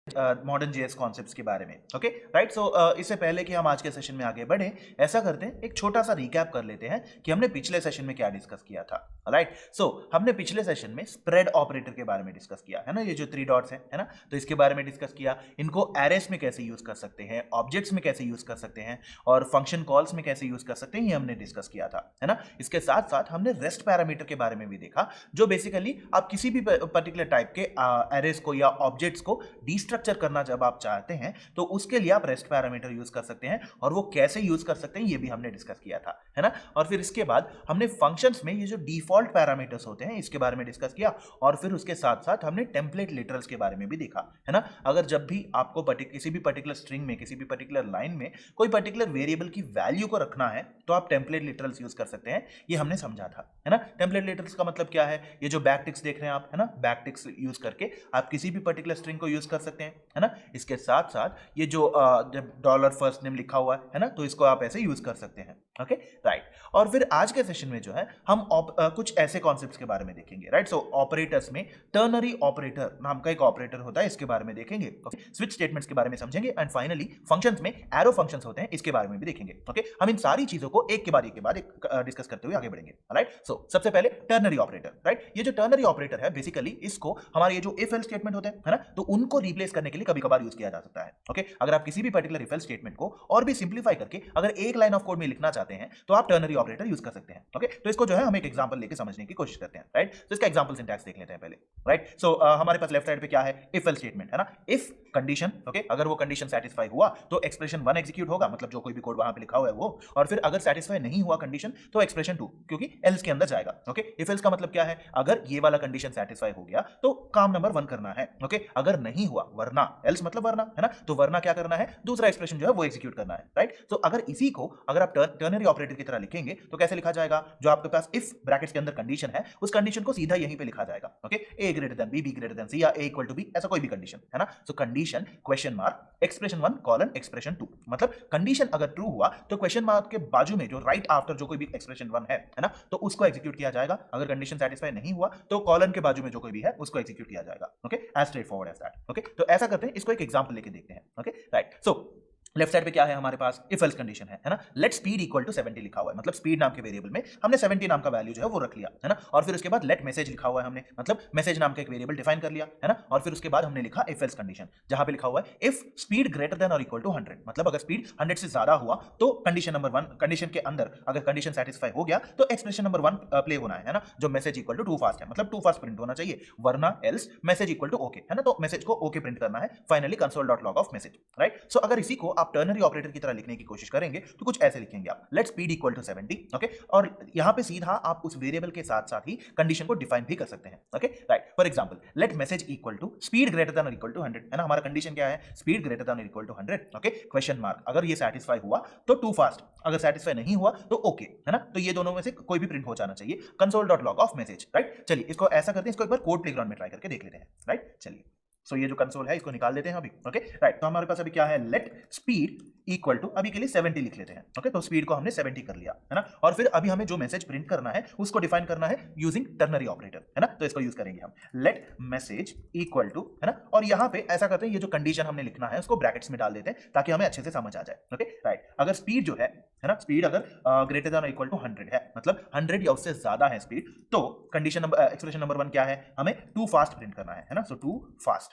Modern JS concepts के बारे में। Okay right. सो इससे पहले कि हम आज के सेशन में आगे बढ़े, ऐसा करते हैं एक छोटा सा रिकैप कर लेते हैं कि हमने पिछले सेशन में क्या डिस्कस किया था। राइट। सो हमने पिछले सेशन में स्प्रेड ऑपरेटर के बारे में डिस्कस किया है ना, ये जो 3 डॉट्स है ना, तो इसके बारे में डिस्कस किया। इनको एरेस में कैसे यूज कर सकते हैं, ऑब्जेक्ट्स में कैसे यूज कर सकते हैं और फंक्शन कॉल्स में कैसे यूज कर सकते हैं, ये हमने डिस्कस किया था, है ना। इसके साथ साथ हमने रेस्ट पैरामीटर के बारे में भी देखा, जो बेसिकली आप किसी भी पर्टिकुलर टाइप के एरेस को या ऑब्जेक्ट्स को डिस्ट्रक्चर करना जब आप चाहते हैं तो उसके लिए आप रेस्ट पैरामीटर यूज कर सकते हैं, और वो कैसे यूज कर सकते हैं ये भी हमने डिस्कस किया था, है ना। और फिर इसके बाद हमने फंक्शंस में ये जो डिफॉल्ट पैरामीटर्स होते हैं इसके बारे में डिस्कस किया, और फिर उसके साथ साथ हमने टेम्पलेट लिटरल्स के बारे में भी देखा, है ना। अगर जब भी आपको किसी भी पर्टिकुलर स्ट्रिंग में, किसी भी पर्टिकुलर लाइन में कोई पर्टिकुलर वेरिएबल की वैल्यू को रखना है तो आप टेम्पलेट लिटरल्स यूज कर सकते हैं, ये हमने समझा था, है ना। टेम्पलेट लिटरल्स का मतलब क्या है, ये जो बैकटिक्स देख रहे हैं आप, है ना, बैकटिक्स यूज करके आप किसी भी पर्टिकुलर स्ट्रिंग को यूज कर सकते हैं, है ना। इसके साथ साथ ये जो जब डॉलर फर्स्ट नेम लिखा हुआ है ना, तो इसको आप ऐसे यूज कर सकते हैं। Okay right. और फिर आज के सेशन में जो है हम कुछ ऐसे कॉन्सेप्ट्स के बारे में देखेंगे। राइट। सो ऑपरेटर्स में टर्नरी ऑपरेटर नाम का एक ऑपरेटर होता है, इसके बारे में देखेंगे। ओके, स्विच स्टेटमेंट्स के बारे में समझेंगे, एंड फाइनली फंक्शंस में एरो फंक्शंस होते हैं, इसके बारे में भी देखेंगे। ओके, हम इन सारी चीजों को एक के बाद एक डिस्कस करते हुए आगे बढ़ेंगे। राइट। सो सबसे पहले टर्नरी ऑपरेटर। राइट, ये जो टर्नरी ऑपरेटर है बेसिकली इसको हमारे ये जो इफ एल्स स्टेटमेंट होते हैं, है ना, तो उनको रिप्लेस करने के लिए कभी कभार यूज किया जा सकता है। ओके, अगर आप किसी भी पर्टिकुलर इफ एल्स स्टेटमेंट को और भी सिंप्लीफाई करके अगर एक लाइन ऑफ कोड में लिखना चाहते हैं तो आप टर्नरी ऑपरेटर यूज कर सकते हैं। ओके, तो इसको जो है हम एक एग्जांपल लेके समझने की कोशिश करते हैं। राइट, तो इसका एग्जांपल सिंटैक्स देख लेते हैं पहले। राइट, सो हमारे पास लेफ्ट साइड पे क्या है, इफ एल्स स्टेटमेंट, है ना। इफ कंडीशन, ओके, अगर वो कंडीशन सेटिस्फाई हुआ तो एक्सप्रेशन 1 एग्जीक्यूट होगा, मतलब जो कोई भी कोड वहां पे लिखा हुआ है वो, और फिर अगर सेटिस्फाई नहीं हुआ कंडीशन तो एक्सप्रेशन 2, क्योंकि एल्स के अंदर जाएगा। ओके, इफ एल्स का मतलब क्या है, अगर ये वाला कंडीशन सेटिस्फाई हो गया तो काम नंबर 1 करना है। ओके, अगर नहीं हुआ वरना, एल्स मतलब वरना, है ना, तो वरना क्या करना है, दूसरा एक्सप्रेशन जो है वो एग्जीक्यूट करना है। राइट, तो अगर इसी को अगर आप टर्नरी ऑपरेटर की तरह लिखेंगे तो कैसे लिखा जाएगा, जो आपके पास इफ ब्रैकेट्स के अंदर कंडीशन है उस कंडीशन को सीधा यहीं पे लिखा जाएगा। Okay, A greater than B greater than C या ए इक्वल टू बी, ऐसा कोई भी कंडीशन, है ना। सो condition question mark expression 1 colon expression 2, मतलब कंडीशन अगर ट्रू हुआ तो क्वेश्चन मार्क के बाजू में जो राइट आफ्टर जो कोई भी एक्सप्रेशन 1 है ना, तो उसको एग्जीक्यूट किया जाएगा। अगर कंडीशन सेटिस्फाई नहीं हुआ तो कॉलन के बाजू में जो कोई भी है उसको एग्जीक्यूट किया जाएगा। Okay, as straightforward as that. Okay, तो ऐसा करते हैं, इसको एक एग्जांपल लेके देखते हैं। Okay right, so left side पे क्या है हमारे पास, इफ एल्स कंडीशन है ना। लेट स्पीड इक्वल टू 70 लिखा हुआ है, मतलब स्पीड नाम के वेरिएबल में हमने 70 नाम का वैल्यू जो है वो रख लिया, है ना। और फिर उसके बाद लेट मैसेज लिखा हुआ है हमने, मतलब मैसेज नाम का एक वेरिएबल डिफाइन कर लिया, है ना। और फिर उसके बाद हमने लिखा इफ एल्स कंडीशन, जहां पे लिखा हुआ है इफ स्पीड ग्रेटर देन और इक्वल टू 100, मतलब अगर स्पीड 100 से ज्यादा हुआ तो कंडीशन नंबर 1, कंडीशन के अंदर अगर कंडीशन सेटिस्फाई हो गया तो एक्सप्रेशन नंबर 1 प्ले होना है ना, जो message equal to too fast है, मतलब टू फास्ट प्रिंट होना चाहिए, वरना else message equal to okay, है ना। तो मैसेज को ओके प्रिंट करना है, finally console dot log of message. Right, so अगर इसी को आप टर्नरी ऑपरेटर की तरह लिखने की कोशिश करेंगे तो कुछ ऐसे लिखेंगे आप, let speed equal to 70। Okay, और यहां पे सीधा आप उस वेरिएबल के साथ साथ ही कंडीशन को डिफाइन भी कर सकते हैं। Okay right, for example let message equal to speed greater than और इक्वल टू 100, है ना। हमारा कंडीशन क्या है, स्पीड ग्रेटर देन और equal to 100। Okay, question mark, अगर ये सेटिस्फाई हुआ तो टू फास्ट, अगर सेटिस्फाई नहीं हुआ तो ओके, है ना। तो ये दोनों में से कोई भी प्रिंट हो जाना चाहिए, console dot log of message. Right, चलिए इसको ऐसा करते हैं, इसको एक बार कोड प्लेग्राउंड में ट्राई करके देख लेते हैं। राइट, चलिए, सो ये जो कंसोल है इसको निकाल देते हैं अभी। ओके राइट, तो हमारे पास अभी क्या है, लेट स्पीड इक्वल टू, अभी के लिए 70 लिख लेते हैं। ओके, तो स्पीड को हमने 70 कर लिया, है ना। और फिर अभी हमें जो मैसेज प्रिंट करना है उसको डिफाइन करना है यूजिंग टर्नरी ऑपरेटर, है ना। तो इसको यूज करेंगे हम, लेट मैसेज इक्वल टू, है ना। और यहां पे ऐसा करते हैं, ये जो कंडीशन हमने लिखना है उसको ब्रैकेट्स में डाल देते हैं ताकि हमें अच्छे से समझ आ जाए। ओके राइट, अगर स्पीड जो है ना, स्पीड अगर ग्रेटर देन इक्वल टू 100 है, मतलब 100 या उससे ज्यादा है स्पीड, तो कंडीशन नंबर एक्सप्रेशन नंबर 1 क्या है, हमें टू फास्ट प्रिंट करना है ना। सो टू फास्ट,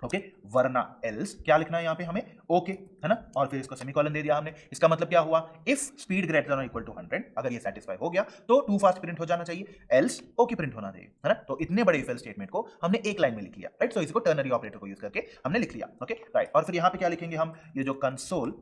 ओके, वरना एल्स क्या लिखना है यहाँ पे हमें, ओके, है ना। और फिर इसको सेमीकोलन दे दिया हमने, इसका मतलब क्या हुआ, if speed greater than equal to 100, अगर ये सेटिस्फाई हो गया तो टू फास्ट प्रिंट हो जाना चाहिए, एल्स ओके प्रिंट होना चाहिए, है ना। तो इतने बड़े इफ एल्स स्टेटमेंट को हमने एक लाइन में लिख लिया। राइट, सो इसको टर्नरी ऑपरेटर को यूज करके हमने लिख लिया। ओके राइट, और फिर यहाँ पे क्या लिखेंगे हम, ये जो कंसोल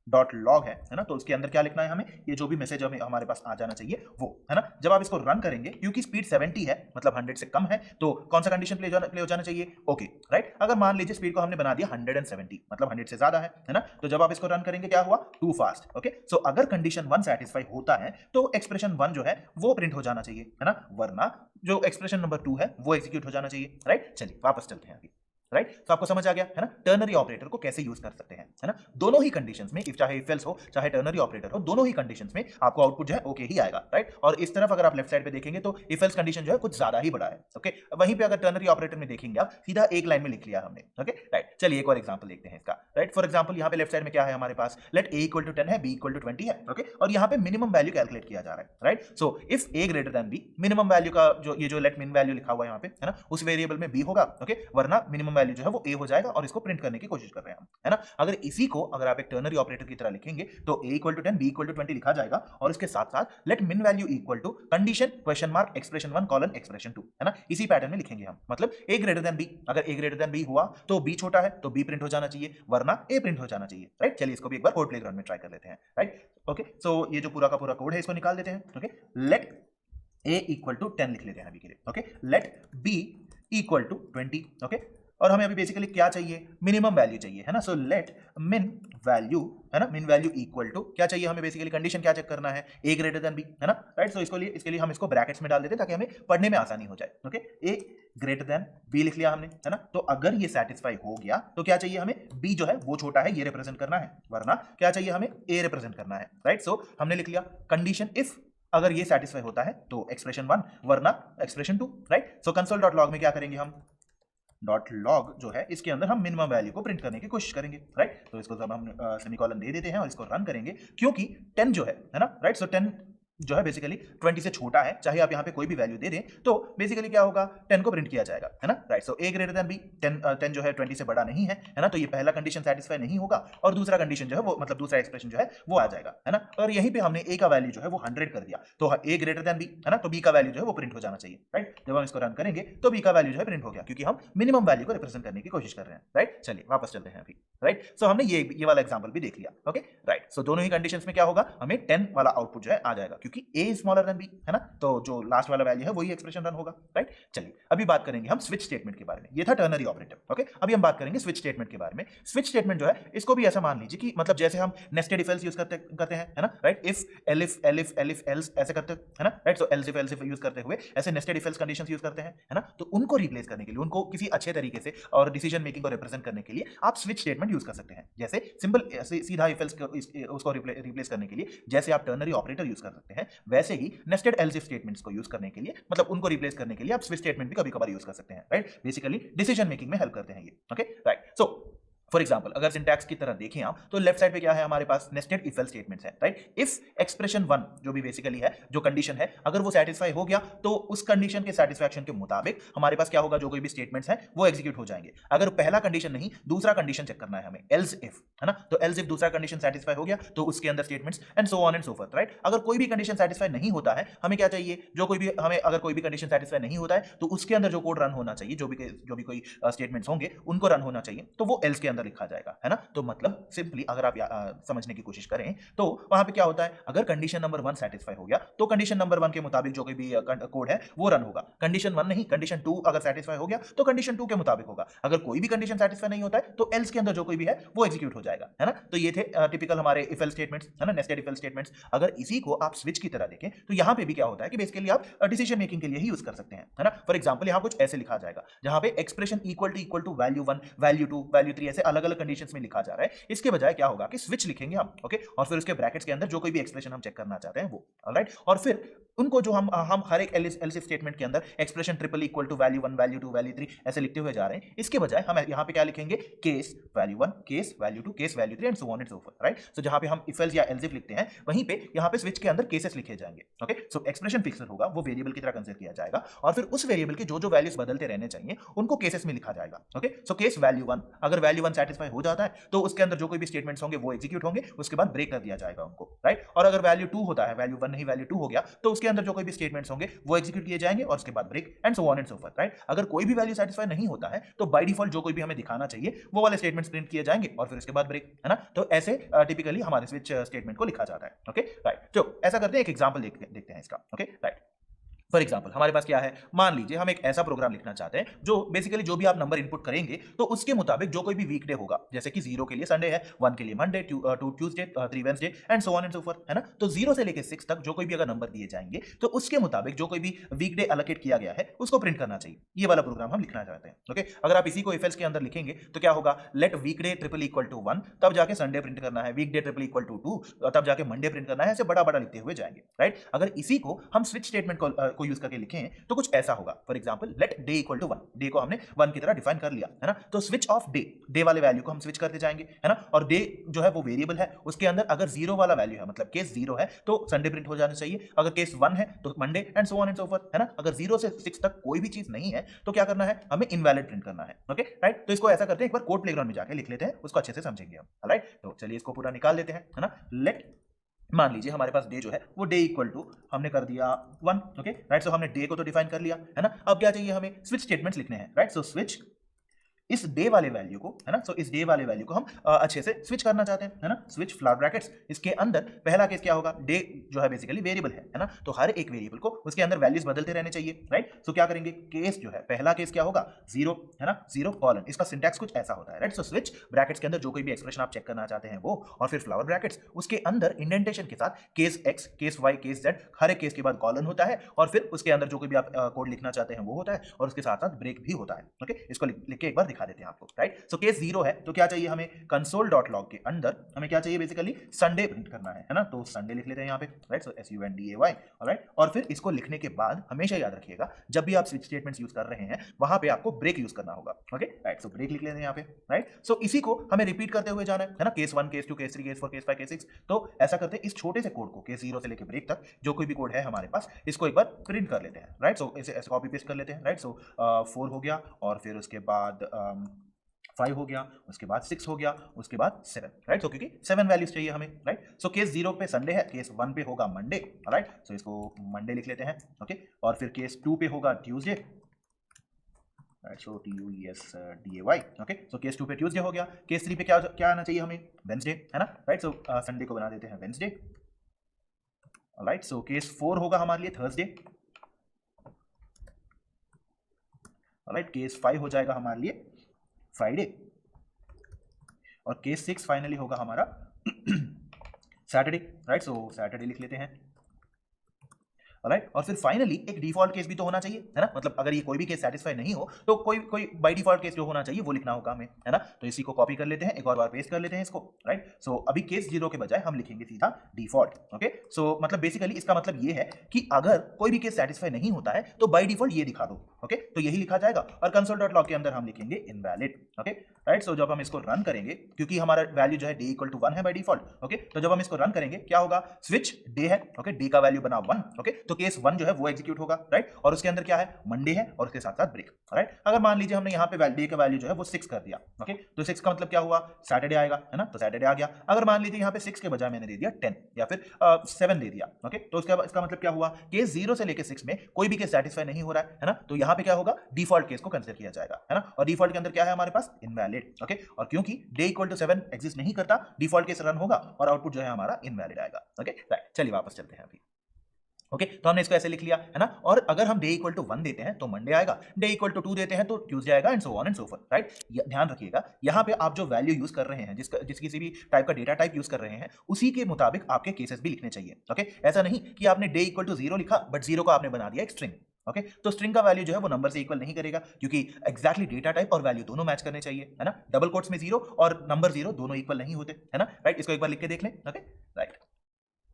डॉट लॉग है ना, तो उसके अंदर क्या लिखना है हमें, ये जो भी मैसेज हमें हमारे पास आ जाना चाहिए वो, है ना। जब आप इसको रन करेंगे, क्योंकि स्पीड 70 है, मतलब 100 से कम है, तो कौन सा कंडीशन प्ले हो जाना चाहिए, ओके राइट। अगर मान लीजिए स्पीड को हमने बना दिया 170, मतलब 100 से ज्यादा है ना, तो जब आप इसको रन करेंगे क्या हुआ, टू फास्ट। ओके, सो अगर कंडीशन 1 सेटिस्फाई होता है तो एक्सप्रेशन 1 जो है वो प्रिंट हो जाना चाहिए, है ना, वरना जो एक्सप्रेशन नंबर 2 है वो एग्जीक्यूट हो जाना चाहिए। राइट, चलिए वापस चलते हैं अभी। राइट, तो आपको समझ आ गया है ना, टर्नरी ऑपरेटर को कैसे यूज कर सकते हैं, है ना। दोनों ही कंडीशंस में, इफ चाहे इफ एल्स हो चाहे टर्नरी ऑपरेटर हो, दोनों ही कंडीशंस में आपको आउटपुट जो है ओके ही आएगा। राइट, और इस तरफ अगर आप लेफ्ट साइड पे देखेंगे तो इफ एल्स कंडीशन जो है कुछ ज्यादा ही बड़ा है। ओके, वहीं पे अगर टर्नरी ऑपरेटर में देखेंगे आप, सीधा एक लाइन में लिख लिया हमने। ओके राइट, चलिए एक और एग्जांपल देखते हैं इसका, राइट। फॉर एग्जांपल यहाँ पे लेफ्ट साइड में क्या है हमारे पास, लेट a इक्वल टू 10 है, b इक्वल टू 20 है, ओके। और यहाँ पे मिनिमम वैल्यू कैलकुलेट किया जा रहा है, right. So if a greater than b, minimum value का जो लेट मिन वैल्यू लिखा हुआ है यहाँ पे, है ना, उस वेरिएबल में b होगा, ओके, वरना मिनिमम वैल्यू जो है वो a हो जाएगा, और इसको प्रिंट करने की कोशिश कर रहे हैं हम, है ना। अगर इसी को अगर आप एक टर्नरी ऑपरेटर की तरह लिखेंगे तो a equal to 10, b equal to 20 लिखा जाएगा, और इसके साथ साथ let min value equal to condition question mark expression 1 colon expression 2, है ना, इसी पैटर्न में लिखेंगे हम। मतलब a ग्रेटर देन b, अगर a ग्रेटर देन b हुआ तो b छोटा है तो b प्रिंट हो जाना चाहिए, वरना a प्रिंट हो जाना चाहिए, राइट। चलिए इसको भी एक बार कोड प्लेग्राउंड में ट्राई कर लेते हैं, राइट। ओके, सो ये जो पूरा का पूरा कोड है इसको निकाल देते हैं, okay. Let a equal to 10 लिख लेते हैं अभी के लिए, okay. Let b equal to 20, okay. और हमें अभी बेसिकली क्या चाहिए, मिनिमम वैल्यू चाहिए, है ना। सो लेट मिन वैल्यू, है ना, मिन वैल्यू इक्वल टू क्या चाहिए हमें, बेसिकली कंडीशन क्या चेक करना है, a ग्रेटर देन b, है ना, राइट। सो इसके लिए हम इसको ब्रैकेट्स में डाल देते हैं ताकि हमें पढ़ने में आसानी हो जाए, okay. a greater than b लिख लिया हमने, है ना। तो अगर ये सेटिस्फाई हो गया तो क्या चाहिए हमें, b जो है वो छोटा है ये रिप्रेजेंट करना है, वरना क्या चाहिए हमें, a रिप्रेजेंट करना है, राइट। सो हमने लिख लिया कंडीशन इफ, अगर ये सेटिस्फाई होता है तो एक्सप्रेशन 1 वरना एक्सप्रेशन 2, राइट। सो कंसोल डॉट लॉग में क्या करेंगे हम, डॉट लॉग जो है इसके अंदर हम मिनिमम वैल्यू को प्रिंट करने की कोशिश करेंगे, राइट। तो इसको जब हम सेमीकोलन दे देते हैं और इसको रन करेंगे, क्योंकि 10 जो है ना, राइट। सो 10 जो है बेसिकली 20 से छोटा है, चाहे आप यहाँ पे कोई भी वैल्यू दे दें तो बेसिकली क्या होगा, 10 को प्रिंट किया जाएगा, है ना, right. So a greater than b, 10 जो है 20 से बड़ा नहीं है, है ना। तो ये पहला कंडीशन सेटिस्फाई नहीं होगा, और दूसरा कंडीशन जो है वो मतलब दूसरा एक्सप्रेशन जो है वो आ जाएगा, है ना। और यहीं पे हमने a का वैल्यू जो है वो 100 कर दिया, तो a ग्रेटर देन b, है ना, तो b का वैल्यू जो है वो प्रिंट हो जाना चाहिए, राइट। जब हम इसको रन करेंगे तो b का वैल्यू जो है प्रिंट हो गया, क्योंकि हम मिनिमम वैल्यू को रिप्रेजेंट करने की कोशिश कर रहे हैं, राइट। चलिए वापस चलते हैं अभी, राइट। सो हमने ये वाला एग्जांपल भी देख लिया, ओके, राइट। सो दोनों ही कंडीशंस में क्या होगा, हमें 10 वाला आउटपुट जो है आ जाएगा, क्योंकि a is smaller than b, है ना। तो जो लास्ट वाला वैल्यू है वही एक्सप्रेशन रन होगा, राइट। चलिए अभी बात करेंगे हम स्विच स्टेटमेंट के बारे में, ये था टर्नरी ऑपरेटर, ओके। अभी हम बात करेंगे स्विच स्टेटमेंट के बारे में। स्विच स्टेटमेंट जो है इसको भी ऐसा मान लीजिए कि मतलब जैसे हम नेस्टेड इफ एल्स यूज करते हैं, है ना, राइट। इफ एलिफ एल्स ऐसे करते हैं, है ना, right. So else if use करते हुए ऐसे nested if else conditions use करते हैं, है ना। तो उनको रिप्लेस करने के लिए, उनको किसी अच्छे तरीके से और डिसीजन मेकिंग को रिप्रेजेंट करने के लिए आप स्विच स्टेटमेंट यूज कर सकते हैं। जैसे सिंपल सीधा इफ एल्स उसको रिप्लेस करने के लिए जैसे आप टर्नरी ऑपरेटर यूज कर सकते हैं, वैसे ही नेस्टेड एल्स इफ स्टेटमेंट्स को यूज करने के लिए, मतलब उनको रिप्लेस करने के लिए आप स्विच स्टेटमेंट भी कभी-कभार यूज कर सकते हैं, राइट। बेसिकली डिसीजन मेकिंग में हेल्प करते हैं ये, okay, right. So for example अगर सिंटैक्स की तरह देखें आप तो लेफ्ट साइड पे क्या है हमारे पास, नेस्टेड इफ एल्स स्टेटमेंट्स है, राइट। इफ एक्सप्रेशन 1 जो भी बेसिकली है, जो कंडीशन है, अगर वो सेटिस्फाई हो गया तो उस कंडीशन के सेटिस्फैक्शन के मुताबिक हमारे पास क्या होगा, जो कोई भी स्टेटमेंट्स हैं वो एग्जीक्यूट हो जाएंगे। अगर पहला कंडीशन नहीं दूसरा कंडीशन चेक करना है हमें, एल्स इफ, है ना। तो एल्स इफ दूसरा कंडीशन सेटिस्फाई हो गया तो उसके अंदर statements and so on and so forth, right. अगर कोई भी कंडीशन सेटिस्फाई नहीं होता है, हमें क्या चाहिए, जो कोई भी हमें अगर कोई भी कंडीशन सेटिस्फाई नहीं होता है तो उसके अंदर जो कोड रन होना चाहिए, जो भी कोई स्टेटमेंट्स होंगे उनको रन होना चाहिए, तो वो एल्स के अंदर लिखा जाएगा, है ना। तो मतलब सिंपली अगर आप समझने की कोशिश करें तो वहां पे क्या होता है, अगर कंडीशन नंबर 1 सेटिस्फाई हो गया तो कंडीशन नंबर 1 के मुताबिक जो कोई भी कोड है वो रन होगा। कंडीशन 1 नहीं, कंडीशन 2 अगर सेटिस्फाई हो गया तो कंडीशन 2 के मुताबिक होगा। अगर कोई भी कंडीशन सेटिस्फाई नहीं होता है तो एल्स के अंदर जो कोई भी है वो एग्जीक्यूट हो जाएगा, है ना। तो ये थे टिपिकल हमारे इफ एल्स स्टेटमेंट्स, है ना, नेस्टेड इफ एल्स स्टेटमेंट्स। अगर इसी को आप स्विच की तरह देखें तो यहां पे भी क्या होता है कि बेसिकली आप डिसीजन मेकिंग के लिए ही यूज कर सकते हैं, है ना। फॉर एग्जांपल यहां कुछ ऐसे लिखा जाएगा जहां पे expression equal to value 1 value 2 value 3 ऐसे अलग अलग कंडीशंस में लिखा जा रहा है। इसके बजाय क्या होगा कि स्विच लिखेंगे हम, ओके, और फिर उसके ब्रैकेट्स के अंदर जो कोई भी एक्सप्रेशन हम चेक करना चाहते हैं वो, ऑलराइट। और फिर उनको जो हम हर एक एल्स इफ स्टेटमेंट के अंदर expression triple equal to value 1 value 2 value 3 ऐसे लिखते हुए जा रहे हैं। इसके बजाय हम यहां पे क्या लिखेंगे, case value 1 case value 2 case value 3 and so on and so forth, right. So जहां पे हम इफ एल्स या एल्स इफ लिखते हैं वहीं पे यहां पे स्विच के अंदर केसेस लिखे जाएंगे, ओके। सो एक्सप्रेशन फिक्सर होगा, वो वेरिएबल की तरह कंसीडर किया जाएगा, और फिर उस वेरिएबल के जो वैल्यूज बदलते रहने चाहिए उनको केसेस में लिखा जाएगा, ओके। सो केस वैल्यू 1, अगर वैल्यू 1 सेटिस्फाई हो जाता है तो उसके अंदर जो कोई भी स्टेटमेंट्स होंगे वो एग्जीक्यूट होंगे, उसके बाद ब्रेक कर दिया जाएगा उनको, राइट। और अगर वैल्यू 2 होता है, वैल्यू 1 नहीं वैल्यू 2 हो गया, तो उसके अंदर जो कोई भी स्टेटमेंट्स होंगे वो एग्जीक्यूट किए जाएंगे और उसके बाद break and so on and so forth, right. अगर कोई भी वैल्यू सेटिस्फाई नहीं होता है तो बाय डिफॉल्ट जो कोई भी हमें दिखाना चाहिए वो वाले स्टेटमेंट्स प्रिंट किए जाएंगे और फिर उसके बाद ब्रेक, है ना। तो ऐसे टिपिकली हमारे स्विच स्टेटमेंट को लिखा जाता है, ओके, राइट। तो ऐसा करते हैं, एक एग्जांपल देखते हैं इसका, ओके, राइट। फॉर एग्जाम्पल हमारे पास क्या है, मान लीजिए हम एक ऐसा प्रोग्राम लिखना चाहते हैं जो बेसिकली जो भी आप नंबर इनपुट करेंगे तो उसके मुताबिक जो कोई भी वीकडे होगा, जैसे कि 0 के लिए संडे है, 1 के लिए Monday, 2 Tuesday, 3 Wednesday and so on and so forth, है ना। तो 0 से लेकर 6 तक जो कोई भी अगर नंबर दिए जाएंगे तो उसके मुताबिक जो कोई भी वीकडे एलोकेट किया गया है उसको प्रिंट करना चाहिए। ये वाला प्रोग्राम हम लिखना चाहते हैं, ओके। अगर आप इसी को इफ एल्स के अंदर लिखेंगे तो क्या होगा, let weekday triple equal to 1, तब जाके संडे प्रिंट करना है, वीकडे ट्रिपल इक्वल टू 2, तब जाके मंडे प्रिंट करना है, ऐसे बड़ा बड़ा लिखते हुए जाएंगे, राइट। अगर इसी को हम स्विच स्टेटमेंट को को यूज करके लिखे हैं तो कुछ ऐसा होगा। For example let day equal to 1, day को हमने 1 की तरह डिफाइन कर लिया है ना, तो स्विच ऑफ डे, डे वाले वैल्यू को हम स्विच करते जाएंगे है ना, और डे जो है वो वेरिएबल है, उसके अंदर अगर 0 वाला वैल्यू है मतलब केस 0 है तो संडे प्रिंट हो जाना चाहिए, अगर केस 1 है तो Monday and so on and so forth है ना। अगर 0 से 6 तक कोई भी चीज नहीं है तो क्या करना है, हमें इनवैलिड प्रिंट करना है। ओके राइट, तो इसको ऐसा करते हैं, एक बार कोड प्लेग्राउंड में जाके लिख लेते हैं, उसको अच्छे से समझेंगे हम। राइट, तो चलिए इसको पूरा निकाल लेते हैं है ना। लेट मान लीजिए हमारे पास डे जो है वो डे इक्वल टू हमने कर दिया 1। ओके राइट, सो हमने डे को तो डिफाइन कर लिया है ना, अब क्या चाहिए हमें, स्विच स्टेटमेंट्स लिखने हैं। राइट, सो स्विच इस डे वाले वैल्यू को है ना, सो इस डे वाले वैल्यू को हम अच्छे से स्विच करना चाहते हैं है ना, स्विच फ्लावर ब्रैकेट्स, इसके अंदर पहला केस क्या होगा, डे जो है बेसिकली वेरिएबल है ना, तो हर एक वेरिएबल को उसके अंदर वैल्यूज बदलते रहने चाहिए। राइट, सो क्या करेंगे, केस जो है पहला केस क्या होगा 0 है ना, 0 कॉलन, इसका सिंटैक्स कुछ ऐसा होता है। राइट, सो स्विच ब्रैकेट्स के अंदर जो कोई भी एक्सप्रेशन आप चेक करना चाहते हैं वो, और फिर फ्लावर ब्रैकेट्स, उसके अंदर इंडेंटेशन के साथ case x, case y, case z, हर एक केस के बाद कॉलन होता है, और फिर उसके अंदर जो कोई भी आप कोड लिखना चाहते हैं वो होता है, और उसके साथ साथ ब्रेक भी होता है। ओके, इसको लिख के एक बार दिखा देते हैं आपको। राइट, सो केस 0 है तो क्या चाहिए हमें, console.log के अंदर हमें क्या चाहिए, बेसिकली संडे प्रिंट करना है ना, तो संडे लिख लेते हैं यहाँ पे। राइट, सो SUNDAY। ऑलराइट, और फिर इसको लिखने के बाद हमेशा याद रखिएगा जब भी आप स्विच स्टेटमेंट्स यूज कर रहे हैं वहां पे आपको ब्रेक यूज करना होगा। ओके राइट, सो ब्रेक लिख लेते हैं यहाँ पे। राइट, सो इसी को हमें रिपीट करते हुए जाना है ना, case 1, case 2, case 3, case 4, case 5, case 6, तो ऐसा करते हैं इस छोटे से कोड को, केस 0 से लेकर ब्रेक तक जो कोई भी कोड है हमारे पास, इसको एक बार प्रिंट कर लेते हैं। राइट, सो इसे ऐसे कॉपी पेस्ट कर लेते हैं। राइट, सो 4 हो गया, और फिर उसके बाद 5 हो गया, उसके बाद 6 हो गया, उसके बाद 7। राइट, सो क्योंकि 7 वैल्यूज चाहिए हमें। राइट, सो केस 0 पे संडे है, केस 1 पे होगा मंडे। राइट, सो इसको मंडे लिख लेते हैं। ओके, और फिर केस 2 पे होगा ट्यूसडे। राइट, सो TUESDAY। ओके, सो केस 2 पे ट्यूसडे हो गया, केस 3 पे क्या आना चाहिए हमें, वेंसडे है ना। राइट, सो संडे को बना देते हैं वेंसडे। राइट, सो केस 4 होगा हमारे लिए थर्सडे। राइट, केस 5 हो जाएगा हमारे लिए फ्राइडे, और केस 6 फाइनली होगा हमारा सैटरडे। राइट, सो सैटरडे लिख लेते हैं। राइट, और फिर फाइनली एक डिफॉल्ट केस भी तो होना चाहिए है ना, मतलब अगर ये कोई भी केस सेटिस्फाई नहीं हो तो कोई बाय डिफॉल्ट केस जो होना चाहिए वो लिखना होगा हमें है ना, तो इसी को कॉपी कर लेते हैं, एक और बार पेस्ट कर लेते हैं इसको। राइट, सो अभी केस 0 के बजाय हम लिखेंगे सीधा डिफॉल्ट। ओके, सो मतलब बेसिकली इसका मतलब ये है कि अगर कोई भी केस सेटिस्फाई नहीं होता है तो बाय डिफॉल्ट ये दिखा दो। ओके, तो यही लिखा जाएगा, और console.log के अंदर हम लिखेंगे इनवैलिड। ओके राइट, सो जब हम इसको रन करेंगे, क्योंकि हमारा वैल्यू जो है डे इक्वल टू 1 है बाय डिफॉल्ट। ओके, तो जब हम इसको रन करेंगे क्या होगा, स्विच डे है। ओके, डे का वैल्यू बना 1। ओके, तो केस 1 जो है वो एग्जीक्यूट होगा। राइट, और उसके अंदर क्या है, मंडे है, और उसके साथ साथ ब्रेक। राइट, अगर मान लीजिए हमने यहाँ पे डे का वैल्यू जो है वो 6 कर दिया। ओके, तो 6 का मतलब क्या हुआ, सैटरडे आएगा है ना, तो सैटरडे आ गया। अगर मान लीजिए यहाँ पे 6 के बजाय मैंने दे दिया 10 या फिर 7 दे दिया। ओके, तो इसका मतलब क्या हुआ, केस 0 से लेकर 6 में कोई भी केस सेटिस्फाई नहीं हो रहा है ना, तो यहाँ पे क्या होगा, डिफॉल्ट केस को कंसीडर किया जाएगा है ना, और डिफॉल्ट के अंदर क्या है हमारे पास, इनवैलिड। ओके, और क्योंकि डे इक्वल टू 7 एग्जिस्ट नहीं करता, डिफॉल्ट केस रन होगा और आउटपुट जो है हमारा इनवैलिड आएगा। ओके राइट, चलिए वापस चलते हैं अभी। ओके, तो हमने इसको ऐसे लिख लिया है ना, और अगर हम डे इक्वल टू 1 देते हैं तो मंडे आएगा, डे इक्वल टू 2 देते हैं तो ट्यूसडे आएगा, and so on and so forth. Right, ध्यान रखिएगा यहाँ पे आप जो वैल्यू यूज कर रहे हैं, जिस किसी भी टाइप का डेटा टाइप यूज कर रहे हैं, उसी के मुताबिक आपके केसेस भी लिखने चाहिए। ओके, ऐसा नहीं कि आपने डे इक्वल टू 0 लिखा बट 0 को आपने बना दिया एक स्ट्रिंग। ओके, तो स्ट्रिंग का वैल्यू जो है वो नंबर से इक्वल नहीं करेगा, क्योंकि एक्जैक्टली डेटा टाइप और वैल्यू दोनों मैच करने चाहिए है ना, डबल कोट्स में 0 और नंबर 0 दोनों इक्वल नहीं होते है ना। राइट, इसको एक बार लिख के देख लें। ओके राइट,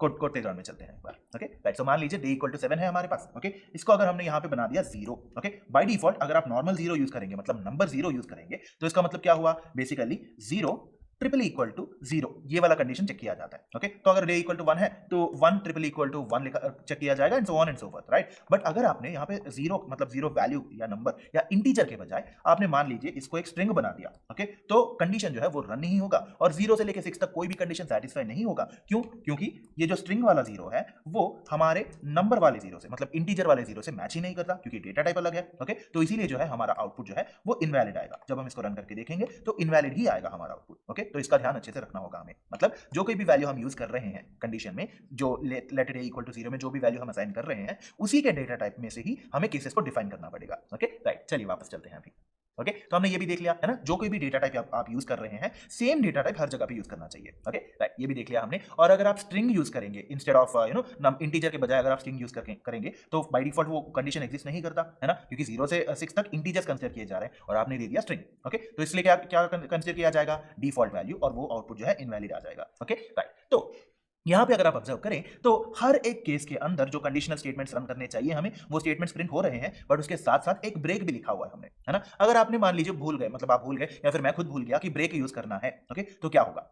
कोड प्लेग्राउंड में चलते हैं एक बार। ओके राइट, सो मान लीजिए डे इक्वल टू 7 है हमारे पास। ओके, इसको अगर हमने यहाँ पे बना दिया 0। ओके, बाय डिफॉल्ट अगर आप नॉर्मल 0 यूज करेंगे, मतलब नंबर 0 यूज करेंगे, तो इसका मतलब क्या हुआ, बेसिकली 0 ट्रिपल इक्वल टू 0 ये वाला कंडीशन चेक किया जाता है। ओके, तो अगर डे इक्वल टू 1 है तो 1 ट्रिपल इक्वल टू 1 चेक किया जाएगा, and so on and so forth. Right, but अगर आपने यहाँ पे 0 मतलब 0 वैल्यू या नंबर या इंटीजर के बजाय आपने मान लीजिए इसको एक स्ट्रिंग बना दिया। ओके, तो कंडीशन जो है वो रन नहीं होगा, और 0 से लेकर 6 तक कोई भी कंडीशन सेटिस्फाई नहीं होगा। क्यों, क्योंकि ये जो स्ट्रिंग वाला 0 है वो हमारे नंबर वाले 0 से, मतलब इंटीजर वाले 0 से मैच ही नहीं करता, क्योंकि डेटा टाइप अलग है। ओके, तो इसीलिए जो है हमारा आउटपुट जो है वो इनवैलिड आएगा। जब हम इसको रन करके देखेंगे तो इनवैलिड ही आएगा हमारा आउटपुट। ओके, तो इसका ध्यान अच्छे से रखना होगा हमें, मतलब जो कोई भी वैल्यू हम यूज कर रहे हैं कंडीशन में, जो लेट डे इक्वल टू 0 में जो भी वैल्यू हम असाइन कर रहे हैं, उसी के डेटा टाइप में से ही हमें केसेस को डिफाइन करना पड़ेगा। ओके राइट, चलिए वापस चलते हैं अभी। ओके, तो हमने ये भी देख लिया है ना, जो कोई भी डेटा टाइप आप यूज कर रहे हैं, सेम डेटा टाइप हर जगह पे यूज करना चाहिए। ओके राइट, ये भी देख लिया हमने। और अगर आप स्ट्रिंग यूज करेंगे इंस्टेड ऑफ इंटीजर के बजाय अगर आप स्ट्रिंग यूज करेंगे तो बाय डिफॉल्ट वो कंडीशन एग्जिस्ट नहीं करता है ना, क्योंकि 0 से 6 तक इंटीजर्स कंसीडर किए जा रहे हैं और आपने दे दिया स्ट्रिंग। ओके, तो इसलिए क्या क्या कंसीडर किया जाएगा, डिफॉल्ट वैल्यू, और वो आउटपुट जो है इनवैलिड आ जाएगा। ओके राइट, तो यहाँ पे अगर आप ऑब्जर्व करें तो हर एक केस के अंदर जो कंडीशनल स्टेटमेंट्स रन करने चाहिए हमें, वो स्टेटमेंट्स प्रिंट हो रहे हैं, बट उसके साथ साथ एक ब्रेक भी लिखा हुआ है हमने, है ना। अगर आपने मान लीजिए भूल गए, मतलब आप भूल गए या फिर मैं खुद भूल गया कि ब्रेक यूज करना है, ओके, तो क्या होगा,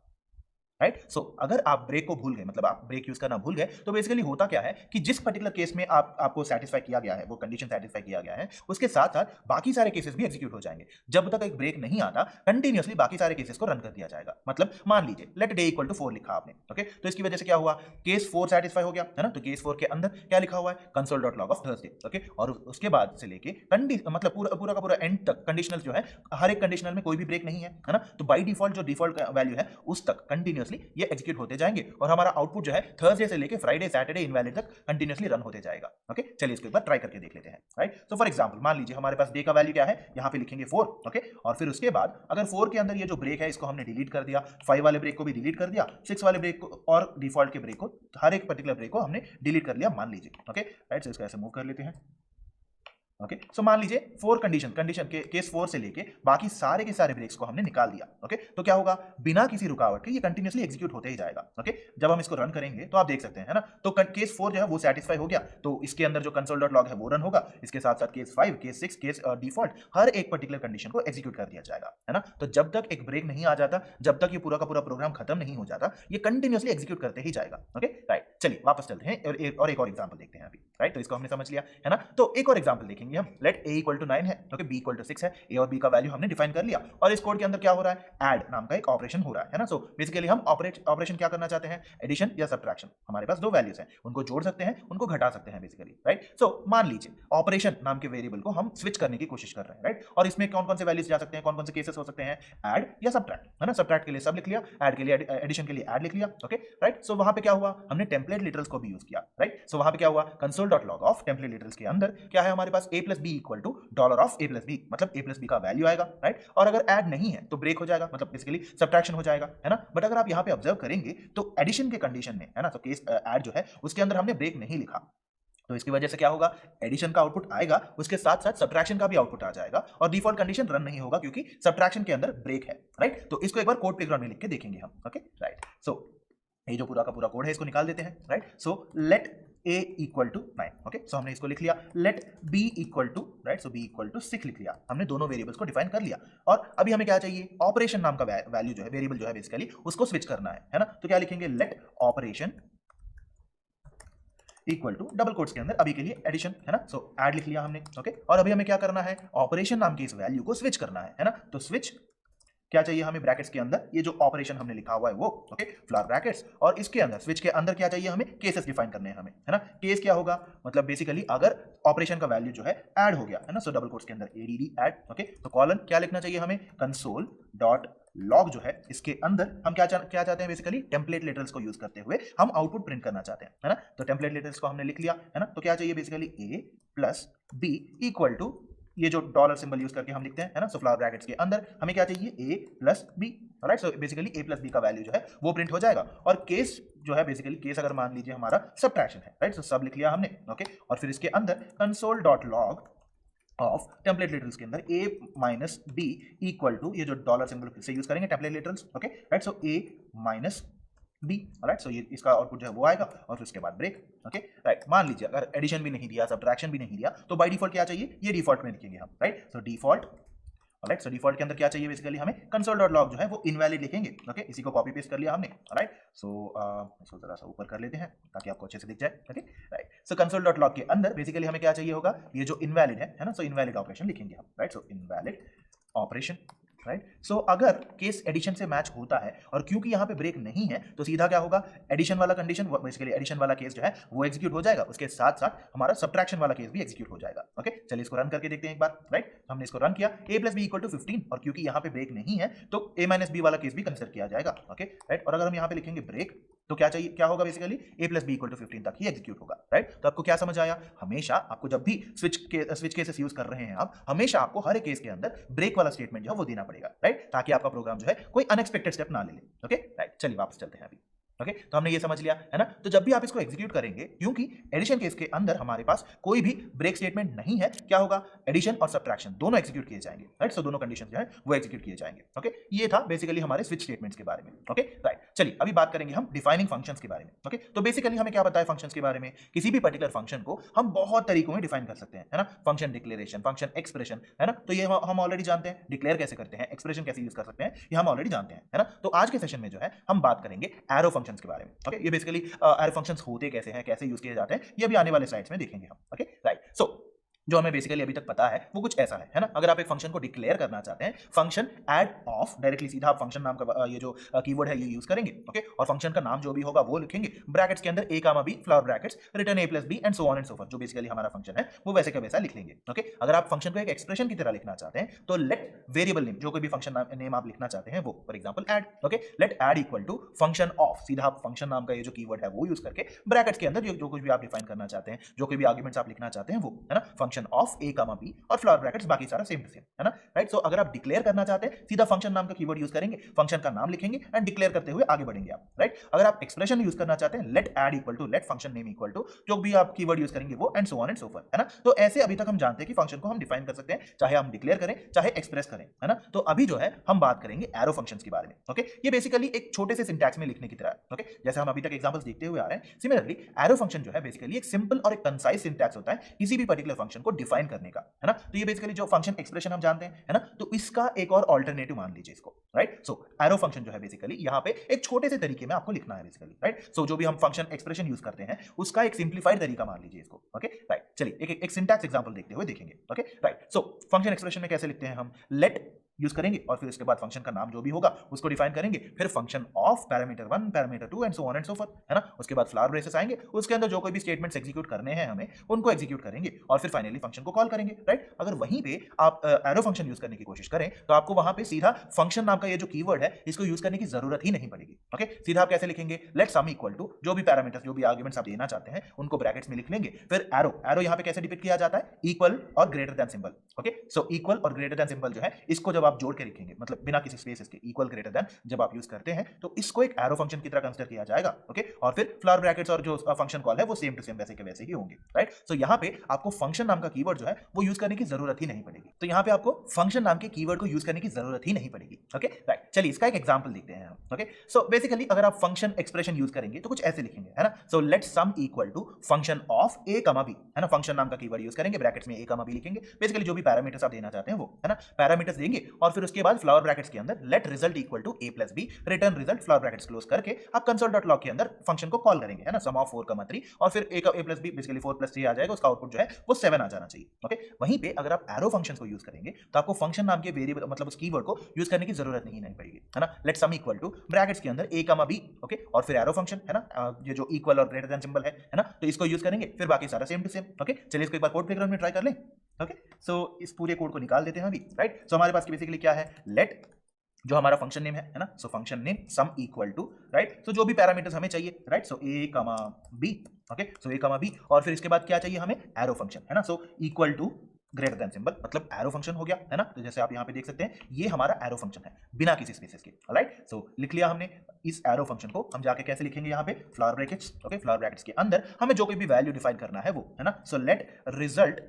राइट। सो अगर आप ब्रेक को भूल गए, मतलब आप ब्रेक यूज करना भूल गए, तो बेसिकली होता क्या है कि जिस पर्टिकुलर केस में आपको सेटिस्फाई किया गया है, वो कंडीशन सेटिस्फाई किया गया है, उसके साथ साथ बाकी सारे केसेस भी एग्जीक्यूट हो जाएंगे। जब तक एक ब्रेक नहीं आता, कंटिन्यूअसली बाकी सारे केसेस को रन कर दिया जाएगा। मतलब मान लीजिए लेट डे इक्वल टू 4 लिखा आपने, ओके, तो इसकी वजह से क्या हुआ, केस 4 सेटिस्फाई हो गया, है ना। तो केस 4 के अंदर क्या लिखा हुआ है, console dot log of Thursday, okay, और उसके बाद से लेके मतलब पूरा का पूरा एंड तक कंडीशनल जो है, हर एक कंडीशनल में कोई भी ब्रेक नहीं है ना। तो बाई डिफॉल्ट जो डिफॉल्ट वैल्यू है उस तक कंटिन्यूअसली ये एग्जीक्यूट होते जाएंगे, और हमारा आउटपुट जो है थर्सडे से लेके फ्राइडे सैटरडे इनवैलिड तक कंटिन्यूअसली रन होते जाएगा। ओके, चलिए इसको एक बार ट्राई करके देख लेते हैं, राइट। सो फॉर एग्जांपल मान लीजिए हमारे पास डे का वैल्यू क्या है, यहाँ पे लिखेंगे 4, ओके, और फिर उसके बाद अगर 4 के अंदर ये जो ब्रेक है इसको हमने डिलीट कर दिया, 5 वाले ब्रेक को भी डिलीट कर दिया, 6 वाले ब्रेक को और डिफॉल्ट के ब्रेक को, हर एक पर्टिकुलर ब्रेक को हमने डिलीट कर लिया मान लीजिए, ओके, राइट। सो इसको ऐसे मूव कर लेते हैं, ओके। सो मान लीजिए 4 कंडीशन के केस 4 से लेके बाकी सारे के सारे ब्रेक्स को हमने निकाल दिया, ओके। तो क्या होगा, बिना किसी रुकावट के ये कंटिन्यूअसली एग्जीक्यूट होते ही जाएगा, ओके। जब हम इसको रन करेंगे तो आप देख सकते हैं, है ना। तो केस 4 जो है वो सेटिस्फाई हो गया, तो इसके अंदर जो कंसोल डॉट लॉग है वो रन होगा, इसके साथ साथ केस 5, केस 6, केस डिफॉल्ट, हर एक पर्टिकुलर कंडीशन को एग्जीक्यूट कर दिया जाएगा, है ना। तो जब तक एक ब्रेक नहीं आ जाता, जब तक ये पूरा का पूरा प्रोग्राम खत्म नहीं हो जाता, ये कंटिन्यूअसली एग्जीक्यूट करते ही जाएगा, ओके, राइट। चलिए वापस चलते हैं और एक और एग्जांपल देखते हैं अभी, राइट। तो इसको हमने समझ लिया, है ना। तो एक और एग्जांपल देखेंगे हम, लेट ए इक्वल टू 9 है, ओके, बी इक्वल टू 6 है, ए और बी का वैल्यू हमने डिफाइन कर लिया, और इस कोड के अंदर क्या हो रहा है, ऐड नाम का एक ऑपरेशन हो रहा है ना। सो बेसिकली हम ऑपरेशन क्या करना चाहते हैं, एडिशन या सब्ट्रैक्शन। हमारे पास दो वैल्यूज हैं, उनको जोड़ सकते हैं, उनको घटा सकते हैं बेसिकली, राइट। सो मान लीजिए ऑपरेशन नाम के वेरिएबल को हम स्विच करने की कोशिश कर रहे हैं, राइट। और इसमें कौन कौन से वैल्यूज जा सकते हैं, कौन कौन से केसेस हो सकते हैं, ऐड या सब्ट्रैक्ट, है ना। सब्ट्रैक्ट के लिए सब लिख लिया, ऐड के लिए एडिशन के लिए ऐड लिख लिया, ओके, राइट। सो वहां पे क्या हुआ, हमने टेम्पलेट लिटरल्स को भी यूज किया, राइट। सो वहां पे क्या हुआ, console dot log of template literals के अंदर क्या है हमारे पास, a plus B equal to dollar of a plus B, मतलब a प्लस बी का वैल्यू आएगा, राइट। और अगर ऐड नहीं है तो ब्रेक हो जाएगा, मतलब बेसिकली सब्ट्रैक्शन हो जाएगा, है ना। बट अगर आप यहाँ पे ऑब्जर्व करेंगे तो एडिशन के कंडीशन में, है ना, तो केस ऐड जो है उसके अंदर हमने ब्रेक नहीं लिखा, तो इसकी वजह से क्या होगा, एडिशन का आउटपुट आएगा, उसके साथ साथ सब्ट्रैक्शन का भी आउटपुट आ जाएगा, और डिफॉल्ट कंडीशन रन नहीं होगा क्योंकि सब्ट्रैक्शन के अंदर ब्रेक है, राइट। तो इसको एक बार कोड प्लेग्राउंड में लिख के देखेंगे हम, ओके, राइट। सो ये जो पूरा का पूरा कोड है इसको निकाल देते हैं, right. So let a equal to 9, okay, so हमने इसको लिख लिया, let b equal to, right, so b equal to 6 लिख लिया, हमने दोनों वेरिएबल्स को डिफाइन कर लिया, और अभी हमें क्या चाहिए, ऑपरेशन नाम का वैल्यू जो है, वेरिएबल जो है बेसिकली उसको स्विच करना है ना। तो क्या लिखेंगे, let operation equal to double quotes के अंदर अभी के लिए एडिशन, है ना। सो ऐड लिख लिया हमने, ओके, और अभी हमें क्या करना है, ऑपरेशन नाम की इस वैल्यू को स्विच करना है ना। तो स्विच क्या चाहिए हमें, ब्रैकेट्स के अंदर ये जो ऑपरेशन हमने लिखा हुआ है वो, ओके, फ्लावर ब्रैकेट्स, और इसके अंदर स्विच के अंदर क्या चाहिए हमें, केसेस डिफाइन करने हैं हमें, है ना। केस क्या होगा, मतलब बेसिकली अगर ऑपरेशन का वैल्यू जो है ऐड हो गया, है ना, सो डबल कोट्स के अंदर एडीडी ऐड, ओके। तो कॉलन क्या लिखना चाहिए हमें, कंसोल डॉट लॉग जो है इसके अंदर हम क्या चाहते हैं, बेसिकली टेम्पलेट लिटरल्स को यूज करते हुए हम आउटपुट प्रिंट करना चाहते हैं, है ना। तो टेम्पलेट लिटरल्स को हमने लिख लिया, है ना। तो क्या चाहिए basically, a plus B equal to, ये जो डॉलर सिंबल यूज करके हम लिखते हैं, है ना, सो फ्लावर ब्रैकेट्स के अंदर हमें क्या चाहिए, a plus B, right. So basically a plus B का वैल्यू जो है वो प्रिंट हो जाएगा, और केस जो है बेसिकली केस अगर मान लीजिए हमारा सब्ट्रैक्शन है, राइट। सो सब लिख लिया हमने, ओके, और फिर इसके अंदर console dot log of template literals के अंदर a minus B equal to, ये जो डॉलर सिंबल से यूज करेंगे template literals, okay, right. So a minus B, right. So ये इसका आउटपुट जो है वो आएगा, और फिर उसके बाद ब्रेक, ओके, राइट। मान लीजिए अगर एडिशन भी नहीं दिया, सब्ट्रैक्शन भी नहीं दिया, तो बाय डिफॉल्ट क्या चाहिए, ये डिफॉल्ट में लिखेंगे हम, राइट। सो डिफॉल्ट, राइट। सो डिफॉल्ट के अंदर क्या चाहिए बेसिकली हमें, कंसोल डॉट लॉग जो है वो इनवैलिड लिखेंगे, ओके। इसी को कॉपी पेस्ट कर लिया हमने, राइट। सो इसको जरा सा ऊपर कर लेते हैं ताकि आपको अच्छे से दिख जाए, ओके, राइट। सो कंसोल डॉट लॉग के अंदर बेसिकली हमें क्या चाहिए होगा, ये जो इनवैलिड है ना, सो इनवैलिड ऑपरेशन लिखेंगे हम, राइट। सो इनवैलिड ऑपरेशन, राइट। सो अगर केस एडिशन से मैच होता है और क्योंकि यहाँ पे ब्रेक नहीं है, तो सीधा क्या होगा, एडिशन वाला कंडीशन, बेसिकली एडिशन वाला केस जो है वो एग्जीक्यूट हो जाएगा, उसके साथ साथ हमारा सब्ट्रैक्शन वाला केस भी एग्जीक्यूट हो जाएगा, ओके। चलिए इसको रन करके देखते हैं एक बार, राइट। हमने इसको रन किया, a plus B equal to 15, और क्योंकि यहाँ पे ब्रेक नहीं है तो a माइनस बी वाला केस भी कंसिडर किया जाएगा, ओके, राइट। और अगर हम यहाँ पे लिखेंगे ब्रेक, तो क्या चाहिए, क्या होगा basically, a plus B equal to 15 तक ही एग्जीक्यूट होगा, राइट। तो आपको क्या समझ आया, हमेशा आपको जब भी स्विच केसेस यूज कर रहे हैं आप, हमेशा आपको हर एक केस के अंदर ब्रेक वाला स्टेटमेंट जो है वो देना पड़ेगा, राइट, ताकि आपका प्रोग्राम जो है कोई अनएक्सपेक्टेड स्टेप ना ले ले, ओके, राइट। चलिए वापस चलते हैं अभी, ओके, तो हमने ये समझ लिया है ना। तो जब भी आप इसको एग्जीक्यूट करेंगे, क्योंकि एडिशन केस के अंदर हमारे पास कोई भी ब्रेक स्टेटमेंट नहीं है, क्या होगा, एडिशन और सब्ट्रैक्शन दोनों एग्जीक्यूट किए जाएंगे, राइट। सो दोनों कंडीशन जो है वो एग्जीक्यूट किए जाएंगे। ओके, ये था बेसिकली हमारे स्विच स्टेटमेंट्स के बारे में। Okay, right. चलिए अभी बात करेंगे हम डिफाइनिंग फंक्शंस के बारे में। ओके, तो बेसिकली हमें क्या पता है फंक्शंस के बारे में, किसी भी पर्टिकुलर फंक्शन को हम बहुत तरीकों में डिफाइन कर सकते हैं, है ना। फंक्शन डिक्लेरेशन, फंक्शन एक्सप्रेशन, है ना। तो ये हम ऑलरेडी जानते हैं, डिक्लेयर कैसे करते हैं, एक्सप्रेशन कैसे यूज कर सकते हैं, ये हम ऑलरेडी जानते हैं, है ना। तो आज के सेशन में जो है हम बात करेंगे एरो फंक्शंस के बारे में। ओके, ये बेसिकली एरो फंक्शंस होते कैसे हैं, कैसे यूज किए जाते हैं, ये भी आने वाले स्लाइड्स में देखेंगे हम। Okay, right. सो जो हमें बेसिकली अभी तक पता है वो कुछ ऐसा है ना। अगर आप एक फंक्शन को डिक्लेयर करना चाहते हैं, फंक्शन ऐड ऑफ, डायरेक्टली सीधा आप फंक्शन नाम का ये जो कीवर्ड है ये यूज करेंगे। ओके, और फंक्शन का नाम जो भी होगा वो लिखेंगे, ब्रैकेट्स के अंदर a comma b, flower brackets, return a plus b and so on and so forth. जो बेसिकली हमारा फंक्शन है वो वैसे का वैसा लिख लेंगे। ओके, अगर आप फंक्शन को एक एक्सप्रेशन की तरह लिखना चाहते हैं तो लेट वेरिएबल नेम, जो कोई भी फंक्शन नेम आप लिखना चाहते हैं वो, for example add. Okay, let add equal to function of, सीधा आप फंक्शन नाम का ये जो कीवर्ड है वो यूज करके ब्रैकेट्स के अंदर जो कुछ भी आप डिफाइन करना चाहते हैं, जो कोई भी आर्गुमेंट्स आप लिखना चाहते हैं वो, है ना, function of a comma b और फ्लावर ब्रैकेट्स, बाकी सारा सेम टू सेम, है ना, राइट। सो अगर आप डिक्लेयर करना चाहते हैं, सीधा फंक्शन नाम का कीवर्ड यूज करेंगे, फंक्शन का नाम लिखेंगे एंड डिक्लेयर करते हुए आगे बढ़ेंगे आप, राइट। अगर आप एक्सप्रेशन यूज करना चाहते हैं, let add equal to let function name equal to, जो भी आप कीवर्ड यूज करेंगे वो, and so on and so forth, है ना। तो ऐसे अभी तक हम जानते हैं कि फंक्शन को हम डिफाइन कर सकते हैं, चाहे हम डिक्लेयर करें चाहे एक्सप्रेस करें, है ना। तो अभी जो है हम बात करेंगे एरो फंक्शंस के बारे में। ओके, ये बेसिकली एक छोटे से सिंटैक्स में लिखने की तरह है। ओके, जैसे हम अभी तक एग्जांपल्स देखते हुए आ रहे हैं, सिमिलरली एरो फंक्शन जो है बेसिकली एक सिंपल और एक कंसाइज सिंटैक्स होता है किसी भी पर्टिकुलर फंक्शन को डिफाइन करने का, है ना। तो ये बेसिकली जो फंक्शन एक्सप्रेशन हम जानते हैं, है ना, तो इसका एक और ऑल्टरनेटिव मान लीजिए इसको, राइट। सो एरो फंक्शन जो है बेसिकली यहाँ पे एक छोटे से तरीके में आपको लिखना है बेसिकली, राइट। सो जो भी हम फंक्शन एक्सप्रेशन यूज करते हैं उसका एक सिंप्लीफाइड तरीका मान लीजिए इसको। Okay, right. चलिए एक सिंटैक्स एग्जांपल देखते हुए देखेंगे। Okay, right. So function expression में कैसे लिखते हैं हम, लेट यूज करेंगे और फिर उसके बाद फंक्शन का नाम जो भी होगा उसको डिफाइन करेंगे, फिर function of parameter 1, parameter 2 and so on and so forth, है ना। उसके बाद फ्लावर ब्रेसेस आएंगे, उसके अंदर जो कोई भी स्टेटमेंट्स एग्जीक्यूट करने हैं हमें उनको एग्जीक्यूट करेंगे और फिर फाइनली फंक्शन को कॉल करेंगे, राइट। अगर वहीं पे आप एरो फंक्शन यूज करने की कोशिश करें तो आपको वहां पे सीधा फंक्शन नाम का ये जो कीवर्ड है इसको यूज करने की जरूरत ही नहीं पड़ेगी। ओके, सीधा आप कैसे लिखेंगे, लेट सम इक्वल टू, जो भी पैरामीटर्स जो भी आर्गुमेंट्स आप देना चाहते हैं उनको ब्रैकेट्स में लिख लेंगे, फिर एरो यहाँ पे कैसे डिपिक्ट किया जाता है, इक्वल और greater than symbol. Okay, so equal और ग्रेटर देन सिंबल जो है इसको जब आप जोड़ के लिखेंगे, मतलब बिना किसी स्पेस के, इक्वल ग्रेटर देन जब आप यूज करते हैं तो इसको एक एरो फंक्शन की तरह कंसीडर किया जाएगा। ओके, और फिर फ्लावर ब्रैकेट्स और जो फंक्शन कॉल है वो सेम टू सेम वैसे के वैसे ही होंगे, राइट। सो यहाँ पे आपको फंक्शन नाम का कीवर्ड जो है वो यूज करने की जरूरत ही नहीं पड़ेगी। तो यहाँ पे आपको फंक्शन नाम के कीवर्ड को यूज करने की जरूरत ही नहीं पड़ेगी। Okay, right. चलिए इसका एक एग्जांपल देखते हैं हम। ओके, सो बेसिकली अगर आप फंक्शन एक्सप्रेशन यूज करेंगे तो कुछ ऐसे लिखेंगे, है ना। So let sum equal to function of a comma b, है ना, फंक्शन नाम का कीवर्ड यूज करेंगे, ब्रैकेट्स में a कामा b लिखेंगे, बेसिकली जो भी पैरामीटर्स आप देना चाहते हैं वो, है ना, पैरामीटर्स देंगे और फिर उसके बाद फ्लावर ब्रैकेट्स के अंदर let result equal to a plus b, return result, flower brackets close करके आप कंसोल डॉट लॉग के अंदर फंक्शन को कॉल करेंगे, है ना, सम ऑफ 4 कामा 3 और फिर a plus b, basically 4 plus 3 आ जाएगा, उसका आउटपुट जो है वो 7 आ जाना चाहिए। ओके, वहीं पे अगर आप एरो फंक्शन को यूज करेंगे तो आपको फंक्शन नाम के वेरिएबल मतलब उस कीवर्ड को यूज करने की जरूरत नहीं पड़ेगी, है ना। Let sum equal to brackets के अंदर a कामा b, ओके, और फिर एरो फंक्शन, है ना, ये जो इक्वल और ग्रेटर देन सिंबल है ना, तो इसको यूज करेंगे, फिर बाकी सारा सेम टू सेम। ओके, चलिए इसको एक बार कोड प्लेग्राउंड में ट्राई कर लें। ओके, सो इस पूरे कोड को निकाल देते हैं अभी, राइट। सो हमारे पास बेसिकली क्या है, लेट जो हमारा फंक्शन नेम है ना, so function name sum equal to, right, so जो भी पैरामीटर्स हमें चाहिए, right, so a comma b, okay, so a comma b और फिर इसके बाद क्या चाहिए हमें, एरो फंक्शन, है ना, so equal to greater than symbol, मतलब एरो फंक्शन हो गया, है ना। तो जैसे आप यहाँ पे देख सकते हैं ये हमारा एरो फंक्शन है बिना किसी स्पेसेस के, राइट। सो लिख लिया हमने। इस एरो फंक्शन को हम जाके कैसे लिखेंगे यहाँ पे, flower brackets, okay, flower brackets के अंदर हमें जो कोई भी वैल्यू डिफाइन करना है वो, है ना, so let result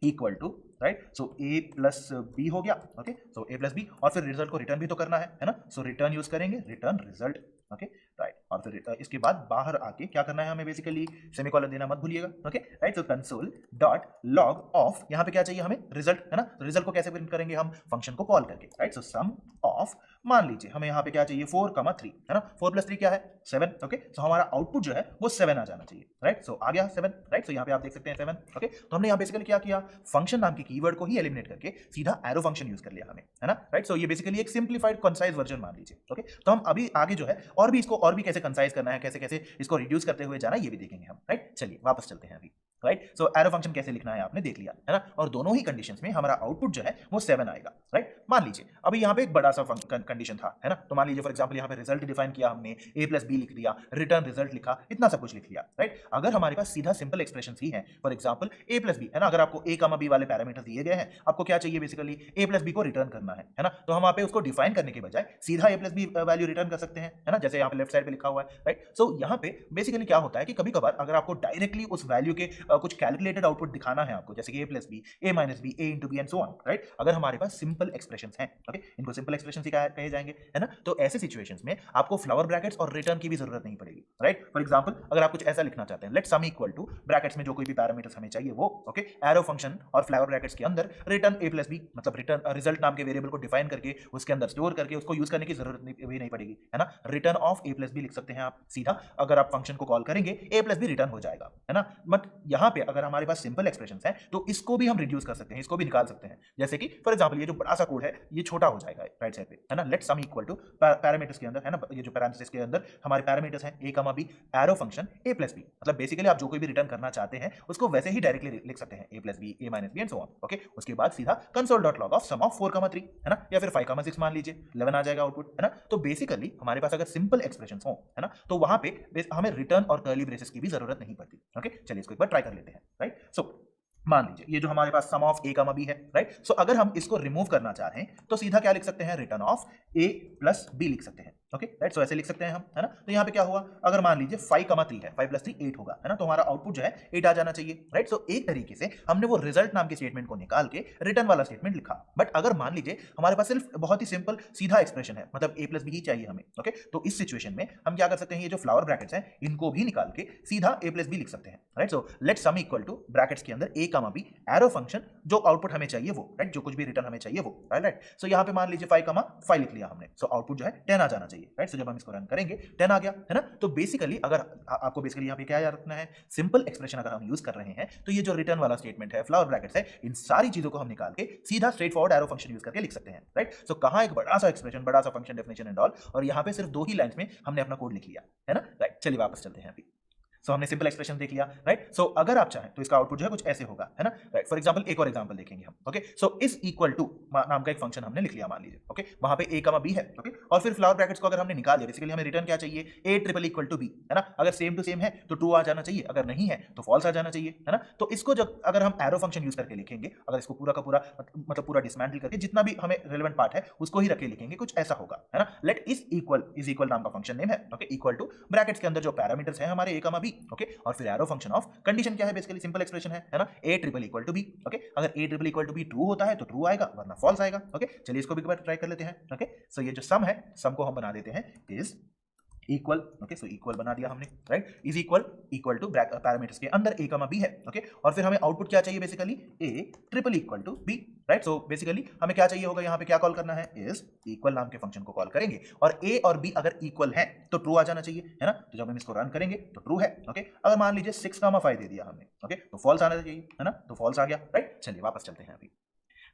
equal to, right, so a plus b हो गया। Okay, so a plus b और फिर रिजल्ट को रिटर्न भी तो करना है ना, सो रिटर्न यूज करेंगे, रिटर्न रिजल्ट। ओके, राइट, और फिर इसके बाद बाहर आके क्या करना है हमें, बेसिकली सेमीकोलन देना मत भूलिएगा। Okay, right, so console dot log of, यहाँ पे क्या चाहिए हमें, रिजल्ट, है ना। तो रिजल्ट को कैसे प्रिंट करेंगे हम, फंक्शन को कॉल करके, राइट। सो सम ऑफ, मान लीजिए हमें यहाँ पे क्या चाहिए, 4 कामा 3, है ना, 4 प्लस 3 क्या है, 7। ओके, सो हमारा आउटपुट जो है वो 7 आ जाना चाहिए, राइट। सो आ गया 7, राइट। सो यहाँ पे आप देख सकते हैं 7। ओके, तो हमने यहाँ बेसिकली क्या किया, फंक्शन नाम के कीवर्ड को ही एलिमिनेट करके सीधा एरो फंक्शन यूज कर लिया हमें, है ना, राइट। सो ये बेसिकली एक सिंप्लीफाइड कंसाइज वर्जन मान लीजिए। ओके, तो हम अभी आगे जो है और भी इसको और भी कैसे कंसाइज करना है, कैसे कैसे इसको रिड्यूस करते हुए जाना, ये भी देखेंगे हम, राइट। चलिए वापस चलते हैं अभी, राइट। सो एरो फंक्शन कैसे लिखना है आपने देख लिया, है ना, और दोनों ही कंडीशंस में हमारा आउटपुट जो है वो 7 आएगा, राइट। मान लीजिए अभी यहाँ पे एक बड़ा सा कंडीशन था, है ना, तो मान लीजिए फॉर एग्जांपल यहाँ पे रिजल्ट डिफाइन किया हमने, a प्लस बी लिख दिया, रिटर्न रिजल्ट लिखा, इतना सब कुछ लिख लिया, राइट। अगर हमारे पास सीधा सिंपल एक्सप्रेशन ही है, for example a plus B, है ना, अगर आपको a कमा b वाले पैरामीटर दिए गए हैं, आपको क्या चाहिए बेसिकली a प्लस बी को रिटर्न करना है ना, तो हम यहाँ पे उसको डिफाइन करने के बजाय सीधा a plus B value return कर सकते हैं, है ना, जैसे यहाँ पे लेफ्ट साइड पे लिखा हुआ है, राइट। सो यहाँ पे बेसिकली क्या होता है कि कभी कभार अगर आपको डायरेक्टली उस वैल्यू के कुछ कैलकुलेटेड आउटपुट दिखाना है आपको, जैसे कि a plus B, a minus B, a into B and so on, right, अगर हमारे पास सिंपल एक्सप्रेशन हैं, ओके, इनको सिंपल एक्सप्रेशन ही कहे जाएंगे, है ना, तो ऐसे सिचुएशंस में आपको फ्लावर ब्रैकेट्स और रिटर्न की भी जरूरत नहीं पड़ेगी, राइट। फॉर एग्जांपल अगर आप कुछ ऐसा लिखना चाहते हैं, let sum equal to brackets में जो कोई भी पैरामीटर्स हमें चाहिए वो, ओके, एरो फंक्शन और फ्लावर ब्रैकेट्स के अंदर रिटर्न a प्लस बी, मतलब रिटर्न रिजल्ट नाम के वेरिएबल को डिफाइन करके उसके अंदर स्टोर करके उसको यूज करने की जरूरत भी नहीं पड़ेगी, है ना, return of a plus B लिख सकते हैं आप सीधा, अगर आप फंक्शन को कॉल करेंगे a प्लस बी रिटर्न हो जाएगा, है ना। बट यहाँ पे अगर हमारे पास सिंपल एक्सप्रेशंस हैं तो इसको भी हम रिड्यूस कर सकते हैं, इसको भी निकाल सकते हैं, जैसे कि फॉर एग्जांपल ये जो बड़ा सा कोड है ये छोटा हो जाएगा राइट साइड पे, है ना, let sum equal to parameters के अंदर, है ना, ये जो पैरेंथेसिस के अंदर हमारे पैरामीटर्स हैं a comma b, arrow function a plus B, मतलब बेसिकली आप जो कोई भी रिटर्न करना चाहते हैं उसको वैसे ही डायरेक्टली लिख सकते हैं a plus B, a minus B and so on, okay. उसके बाद सीधा console dot log of sum of 4 comma 3, है ना, या फिर 5 कमा 6 मान लीजिए, 11 आ जाएगा आउटपुट, है ना। तो बेसिकली हमारे पास अगर सिंपल एक्सप्रेशंस हो, है ना, तो वहां पे हमें रिटर्न और कर्ली ब्रेसेस की भी जरूरत नहीं पड़ती, ओके। चलिए इसको एक बार ट्राई कर लेते हैं, राइट। सो मान लीजिए ये जो हमारे पास सम ऑफ a कमा b है, राइट। सो अगर हम इसको रिमूव करना चाह रहे हैं तो सीधा क्या लिख सकते हैं, return of a plus b लिख सकते हैं, ओके, राइट। सो ऐसे लिख सकते हैं हम, है ना। तो यहाँ पे क्या हुआ, अगर मान लीजिए 5 कमा 3 है, 5 प्लस 3 8 होगा, है ना, तो हमारा आउटपुट जो है 8 आ जाना चाहिए, राइट। सो एक तरीके से हमने वो रिजल्ट नाम के स्टेटमेंट को निकाल के रिटर्न वाला स्टेटमेंट लिखा। बट अगर मान लीजिए हमारे पास सिर्फ बहुत ही सिंपल सीधा एक्सप्रेशन है, मतलब a प्लस बी ही चाहिए हमें, ओके, तो इस सिचुएशन में हम क्या कर सकते हैं, ये जो फ्लावर ब्रैकेट्स हैं इनको भी निकाल के सीधा a प्लस बी लिख सकते हैं, right. So let sum equal to brackets के अंदर a comma b, arrow function जो आउटपुट हमें चाहिए वो, राइट, जो कुछ भी रिटर्न हमें चाहिए वो, राइट। सो यहाँ पे मान लीजिए 5 कमा 5 लिख लिया हमने, सो आउटपुट जो है 10 आ जाना चाहिए, राइट। सो जब हम इसको रन करेंगे 10 आ गया, है ना। तो बेसिकली अगर आपको बेसिकली यहाँ पे क्या याद रखना है, सिंपल एक्सप्रेशन अगर हम यूज कर रहे हैं तो ये जो रिटर्न वाला स्टेटमेंट है, फ्लावर ब्रैकेट्स है, इन सारी चीजों को हम निकाल के सीधा straight forward arrow function use करके लिख सकते हैं, राइट। सो कहाँ एक बड़ा सा एक्सप्रेशन, बड़ा सा फंक्शन डेफिनेशन एंड ऑल, और यहाँ पे सिर्फ 2 ही लाइंस में हमने अपना कोड लिख लिया, है ना, राइट। चलिए वापस चलते हैं अभी। सो हमने सिंपल एक्सप्रेशन देख लिया, राइट। सो अगर आप चाहें तो इसका आउटपुट जो है कुछ ऐसे होगा, है ना, राइट। फॉर एग्जांपल एक और एग्जांपल देखेंगे हम, ओके। सो इस इक्वल टू नाम का एक फंक्शन हमने लिख लिया मान लीजिए, ओके, वहां पे a कमा b है, ओके, और फिर फ्लावर ब्रैकेट्स को अगर हमने निकाल दिया, बेसिकली हमें रिटर्न क्या चाहिए, a triple equal to b, है ना। अगर सेम टू सेम है तो ट्रू आ जाना चाहिए, अगर नहीं है तो फॉल्स आ जाना चाहिए, है ना। तो इसको जब अगर हम एरो फंक्शन यूज करके लिखेंगे, अगर इसको पूरा का पूरा मतलब पूरा डिसमेंटल करके जितना भी हमें रेलेवेंट पार्ट है उसको ही रख के लिखेंगे, कुछ ऐसा होगा, है ना। लेट इज इक्वल नाम का फंक्शन नेम है, ओके, इक्वल टू ब्रैकेट्स के अंदर जो पैरामीटर्स हैं हमारे a कमा b, ओके, और फिर एरो फंक्शन ऑफ कंडीशन क्या है, बेसिकली सिंपल एक्सप्रेशन है ना, a triple equal to b, okay. अगर a triple equal to b true होता है तो ट्रू आएगा, वरना फॉल्स आएगा, ओके। चलिए इसको भी एक बार ट्राई कर लेते हैं, ओके। सो ये जो सम है, सम को हम बना देते हैं is equal, okay. So equal बना दिया हमने, right, is equal to parameters के अंदर a कमा b है, ओके, और फिर हमें आउटपुट क्या चाहिए, basically a triple equal to b, right. So basically हमें क्या चाहिए होगा, यहाँ पे क्या कॉल करना है, इज इक्वल नाम के फंक्शन को कॉल करेंगे, और a और b अगर इक्वल है तो ट्रू आ जाना चाहिए, है ना। तो जब हम इसको रन करेंगे तो ट्रू है, ओके। अगर मान लीजिए 6 कमा 5 दे दिया हमने, ओके, तो फॉल्स आना चाहिए, है ना, तो फॉल्स आ गया, राइट। चलिए वापस चलते हैं अभी।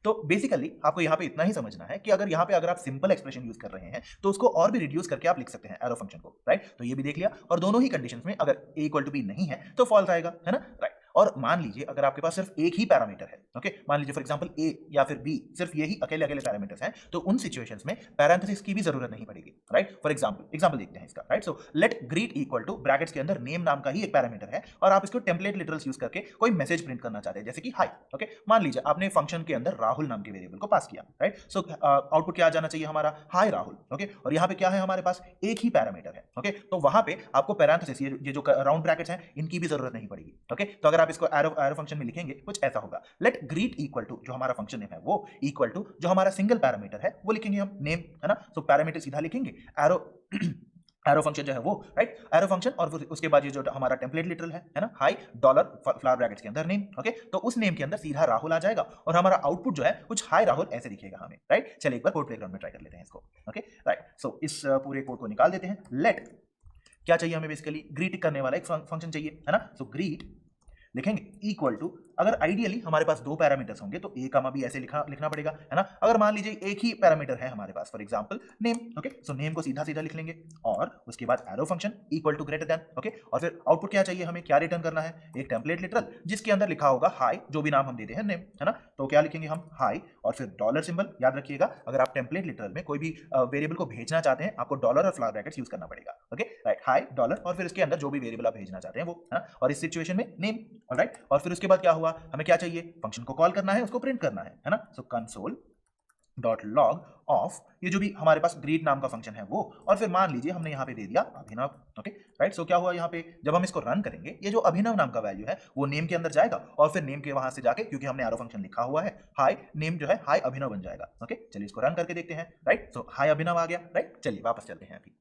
तो बेसिकली आपको यहाँ पे इतना ही समझना है कि अगर यहाँ पे अगर आप सिंपल एक्सप्रेशन यूज कर रहे हैं तो उसको और भी रिड्यूस करके आप लिख सकते हैं एरो फंक्शन को, राइट। तो ये भी देख लिया, और दोनों ही कंडीशंस में अगर a इक्वल टू b नहीं है तो फॉल्स आएगा, है ना, राइट। और मान लीजिए अगर आपके पास सिर्फ एक ही पैरामीटर है, ओके, मान लीजिए फॉर एग्जांपल a या फिर b, सिर्फ यही अकेले अकेले पैरामीटर्स हैं, तो उन सिचुएशंस में पैरेंथेसिस की भी जरूरत नहीं पड़ेगी, राइट। फॉर एग्जांपल देखते हैं इसका, right. So late greet equal to brackets के अंदर नेम नाम का ही एक पैरामीटर है, और आप इसको टेम्पलेट लिटरल्स यूज करके कोई मैसेज प्रिंट करना चाहते हैं, जैसे कि हाई, ओके। मान लीजिए आपने फंक्शन के अंदर राहुल नाम के वेरिएबल को पास किया, राइट। सो आउटपुट क्या आ जाना चाहिए हमारा, हाई राहुल, ओके। और यहाँ पे क्या है, हमारे पास एक ही पैरामीटर है, ओके। तो वहां पे आपको पैरेंथेसिस, ये जो राउंड ब्रैकेट्स हैं, इनकी भी जरूरत नहीं पड़ेगी, ओके। तो अगर आप इसको एरो फंक्शन में लिखेंगे कुछ ऐसा होगा, लेट ग्रीट इक्वल टू जो हमारा फंक्शन नेम है वो इक्वल टू जो हमारा सिंगल पैरामीटर है वो लिखेंगे हम, नेम, है ना। तो पैरामीटर सीधा लिखेंगे, एरो एरो फंक्शन जो है वो, राइट, एरो फंक्शन, और उसके बाद ये जो हमारा टेम्पलेट लिटरल है ना, हाई डॉलर फ्लावर ब्रैकेट्स के अंदर नेम, ओके। तो उस नेम के अंदर सीधा राहुल आ जाएगा, और हमारा आउटपुट जो है कुछ हाई राहुल ऐसे दिखेगा हमें, राइट। चलिए एक बार कोड प्लेग्राउंड में ट्राई कर लेते हैं इसको, ओके, राइट। सो इस पूरे कोड को निकाल देते हैं। लेट क्या चाहिए हमें, बेसिकली ग्रीट करने वाला एक फंक्शन चाहिए, है ना। सो ग्रीट लिखेंगे इक्वल टू, अगर आइडियली हमारे पास दो पैरामीटर्स होंगे तो a कमा b ऐसे लिखना पड़ेगा, है ना। अगर मान लीजिए एक ही पैरामीटर है हमारे पास, for example name, okay, so name को सीधा सीधा लिख लेंगे और उसके बाद arrow function equal to greater than, okay, और फिर आउटपुट क्या चाहिए हमें, क्या रिटर्न करना है, एक टेम्पलेट लिटरल जिसके अंदर लिखा होगा हाई, जो भी नाम हम देते हैं नेम, है ना। तो क्या लिखेंगे हम, हाई, और फिर डॉलर सिंबल, याद रखिएगा अगर आप टेम्पलेट लिटरल में कोई भी वेरिएबल को भेजना चाहते हैं आपको डॉलर और फ्लावर ब्रैकेट्स यूज करना पड़ेगा, ओके, राइट, हाई डॉलर और फिर इसके अंदर जो भी वेरिएबल आप भेजना चाहते हैं वो, है ना, और इस सिचुएशन में नेम, ऑलराइट, और फिर उसके बाद क्या हुआ, हमें क्या चाहिए, फंक्शन को कॉल करना है, उसको प्रिंट करना है ना। सो कंसोल डॉट लॉग ऑफ, ये जो भी हमारे पास ग्रीट नाम का फंक्शन है वो, और फिर मान लीजिए हमने यहाँ पे दे दिया अभिनव, ओके, राइट। सो क्या हुआ यहाँ पे, जब हम इसको रन करेंगे ये जो अभिनव नाम का वैल्यू है वो नेम के अंदर जाएगा और फिर नेम के वहां से जाके, क्योंकि हमने एरो फंक्शन लिखा हुआ है, हाई नेम जो है हाई अभिनव बन जाएगा, ओके। चलिए इसको रन करके देखते हैं, राइट। सो हाई अभिनव आ गया, राइट। चलिए वापस चलते हैं अभी।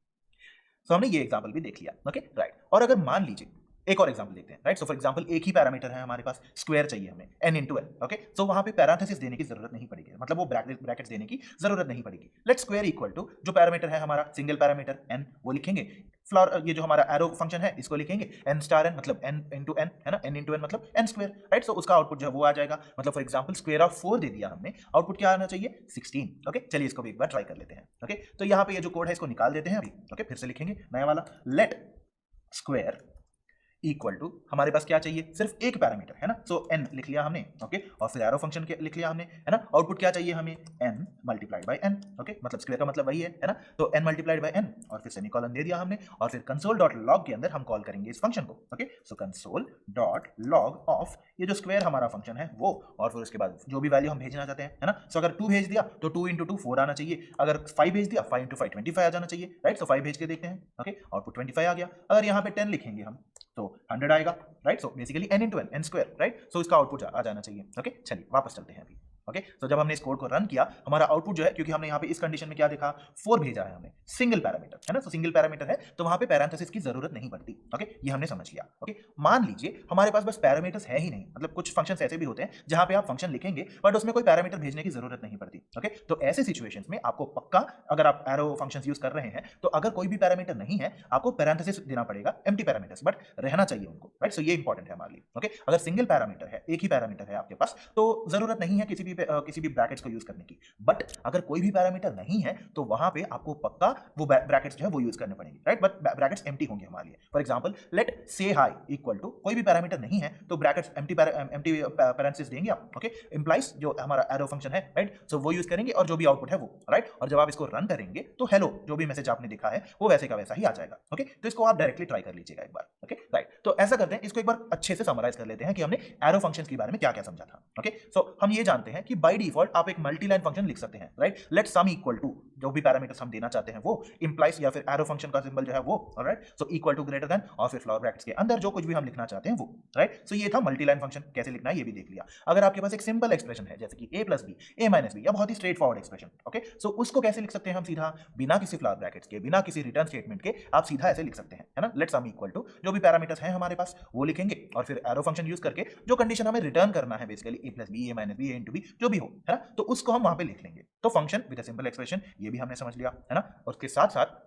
सो हमने ये एग्जांपल भी देख लिया, ओके, राइट। और अगर मान लीजिए एक और एग्जांपल देखते हैं, राइट। सो फॉर एग्जांपल एक ही पैरामीटर है हमारे पास, स्क्वायर चाहिए हमें n इंटू एल, ओके। सो वहां पे पैरेंथेसिस देने की जरूरत नहीं पड़ेगी, मतलब वो ब्रैकेट्स देने की जरूरत नहीं पड़ेगी। लेट स्क्वायर इक्वल टू, जो पैरामीटर है हमारा सिंगल पैरामीटर n, वो लिखेंगे, फ्लोर, ये जो हमारा एरो फंक्शन है इसको लिखेंगे n स्टार n, मतलब n इंटू n, है ना, n इंटू n मतलब n स्क्वायर, राइट। सो उसका आउटपुट जो है वो आ जाएगा, मतलब फॉर एग्जांपल स्क्वायर ऑफ 4 दे दिया हमने, आउटपुट क्या आना चाहिए, 16, ओके। चलिए इसको भी एक बार ट्राई कर लेते हैं, ओके। तो यहाँ पे ये जो कोड है इसको निकाल देते हैं अभी, ओके, फिर से लिखेंगे नया वाला, लेट स्क्वायर इक्वल टू, हमारे पास क्या चाहिए, सिर्फ एक पैरामीटर, है ना। सो n लिख लिया हमने, ओके, और फिर एरो फंक्शन के लिख लिया हमने, है ना। आउटपुट क्या चाहिए हमें, n multiplied by n, okay, मतलब स्क्वायर का मतलब वही है ना। तो n मल्टीप्लाइड बाय n और फिर सेमीकोलन दे दिया हमने, और फिर कंसोल डॉट लॉग के अंदर हम कॉल करेंगे इस फंक्शन को, okay. So console dot log of, ये जो स्क्वायर हमारा फंक्शन है वो, और फिर उसके बाद जो भी वैल्यू हम भेजना चाहते हैं, है ना। सो अगर 2 भेज दिया तो 2 इंटू 2 4 आना चाहिए, अगर 5 भेज दिया 5 इंटू 5 25 आ जाना चाहिए, राइट। सो 5 भेज के देखते हैं, ओके, आउटपुट 25 आ गया। अगर यहाँ पे 10 लिखेंगे हम तो 100 आएगा, right. So basically n into n square, right. So इसका आउटपुट आ जाना चाहिए, ओके। चलिए वापस चलते हैं अभी, ओके। तो जब हमने इस कोड को रन किया हमारा आउटपुट जो है, क्योंकि हमने यहाँ पे इस कंडीशन में क्या देखा, 4 भेजा है हमने, सिंगल पैरामीटर, है ना। तो सिंगल पैरामीटर है तो वहां पे पैरेंथेसिस की जरूरत नहीं पड़ती, ओके, ये हमने समझ लिया, ओके। मान लीजिए हमारे पास बस पैरामीटर्स है ही नहीं, मतलब कुछ फंक्शंस ऐसे भी होते हैं जहां पे आप फंक्शन लिखेंगे बट उसमें कोई पैरामीटर भेजने की जरूरत नहीं पड़ती, ओके। तो ऐसे सिचुएशंस में आपको पक्का, अगर आप एरो फंक्शंस यूज कर रहे हैं तो अगर कोई भी पैरामीटर नहीं है आपको पैरेंथेसिस देना पड़ेगा, एम्प्टी पैरामीटर्स, बट रहना चाहिए उनको, राइट। सो ये इंपॉर्टेंट है हमारे लिए, ओके। अगर सिंगल पैरामीटर है, एक ही पैरामीटर है आपके पास, तो जरूरत नहीं है किसी भी ब्रैकेट्स को यूज करने की। बट अगर कोई भी पैरामीटर नहीं है तो वहां पे आपको पक्का वो ब्रैकेट्स जो है वो यूज करने पड़ेंगे, राइट। बट ब्रैकेट्स एम्प्टी होंगे हमारे लिए। फॉर एग्जांपल लेट से हाई इक्वल टू, कोई भी पैरामीटर नहीं है तो ब्रैकेट्स एम्प्टी पैरेंथेसिस देंगे आप, ओके। इंप्लाइज जो हमारा एरो फंक्शन है, राइट। सो वो यूज करेंगे और जो भी आउटपुट है वो, राइट। और जब आप इसको रन करेंगे तो हेलो जो भी मैसेज आपने देखा है वो वैसे का वैसा ही आ जाएगा, ओके। तो इसको आप डायरेक्टली ट्राई कर लीजिएगा एक बार, ओके, राइट। तो ऐसा करते हैं, इसको एक बार अच्छे से समराइज कर लेते हैं कि हमने एरो फंक्शंस के बारे में क्या क्या समझा था, ओके। सो हम ये जानते हैं कि बाय डिफॉल्ट आप एक मल्टी लाइन फंक्शन लिख सकते हैं, right. Let sum equal to, जो भी पैरामीटर्स हम देना चाहते हैं वो, इंप्लाइज या फिर एरो फंक्शन का सिंबल जो है वो, right. So equal to greater than और फिर फ्लावर ब्रैकेट्स के अंदर जो कुछ भी हम लिखना चाहते हैं वो, राइट। सो ये था मल्टी लाइन फंक्शन, कैसे लिखना है ये भी देख लिया। अगर आपके पास एक सिंपल एक्सप्रेशन है जैसे कि a plus B, a minus B, या बहुत ही straightforward expression, okay. So उसको कैसे लिख सकते हैं हम सीधा, बिना किसी फ्लावर ब्रैकेट्स के, बिना किसी रिटर्न स्टेटमेंट के आप सीधा ऐसे लिख सकते हैं, है ना। लेट सम इक्वल टू, जो भी पैरामीटर्स हैं हमारे पास वो लिखेंगे और फिर एरो फंक्शन यूज करके जो कंडीशन हमें रिटर्न करना है, basically a plus B, a minus B, a into B, जो भी हो, है ना, तो उसको हम वहां पे लिख लेंगे। तो function with a simple expression, ये भी हमने समझ लिया, है ना। और उसके साथ साथ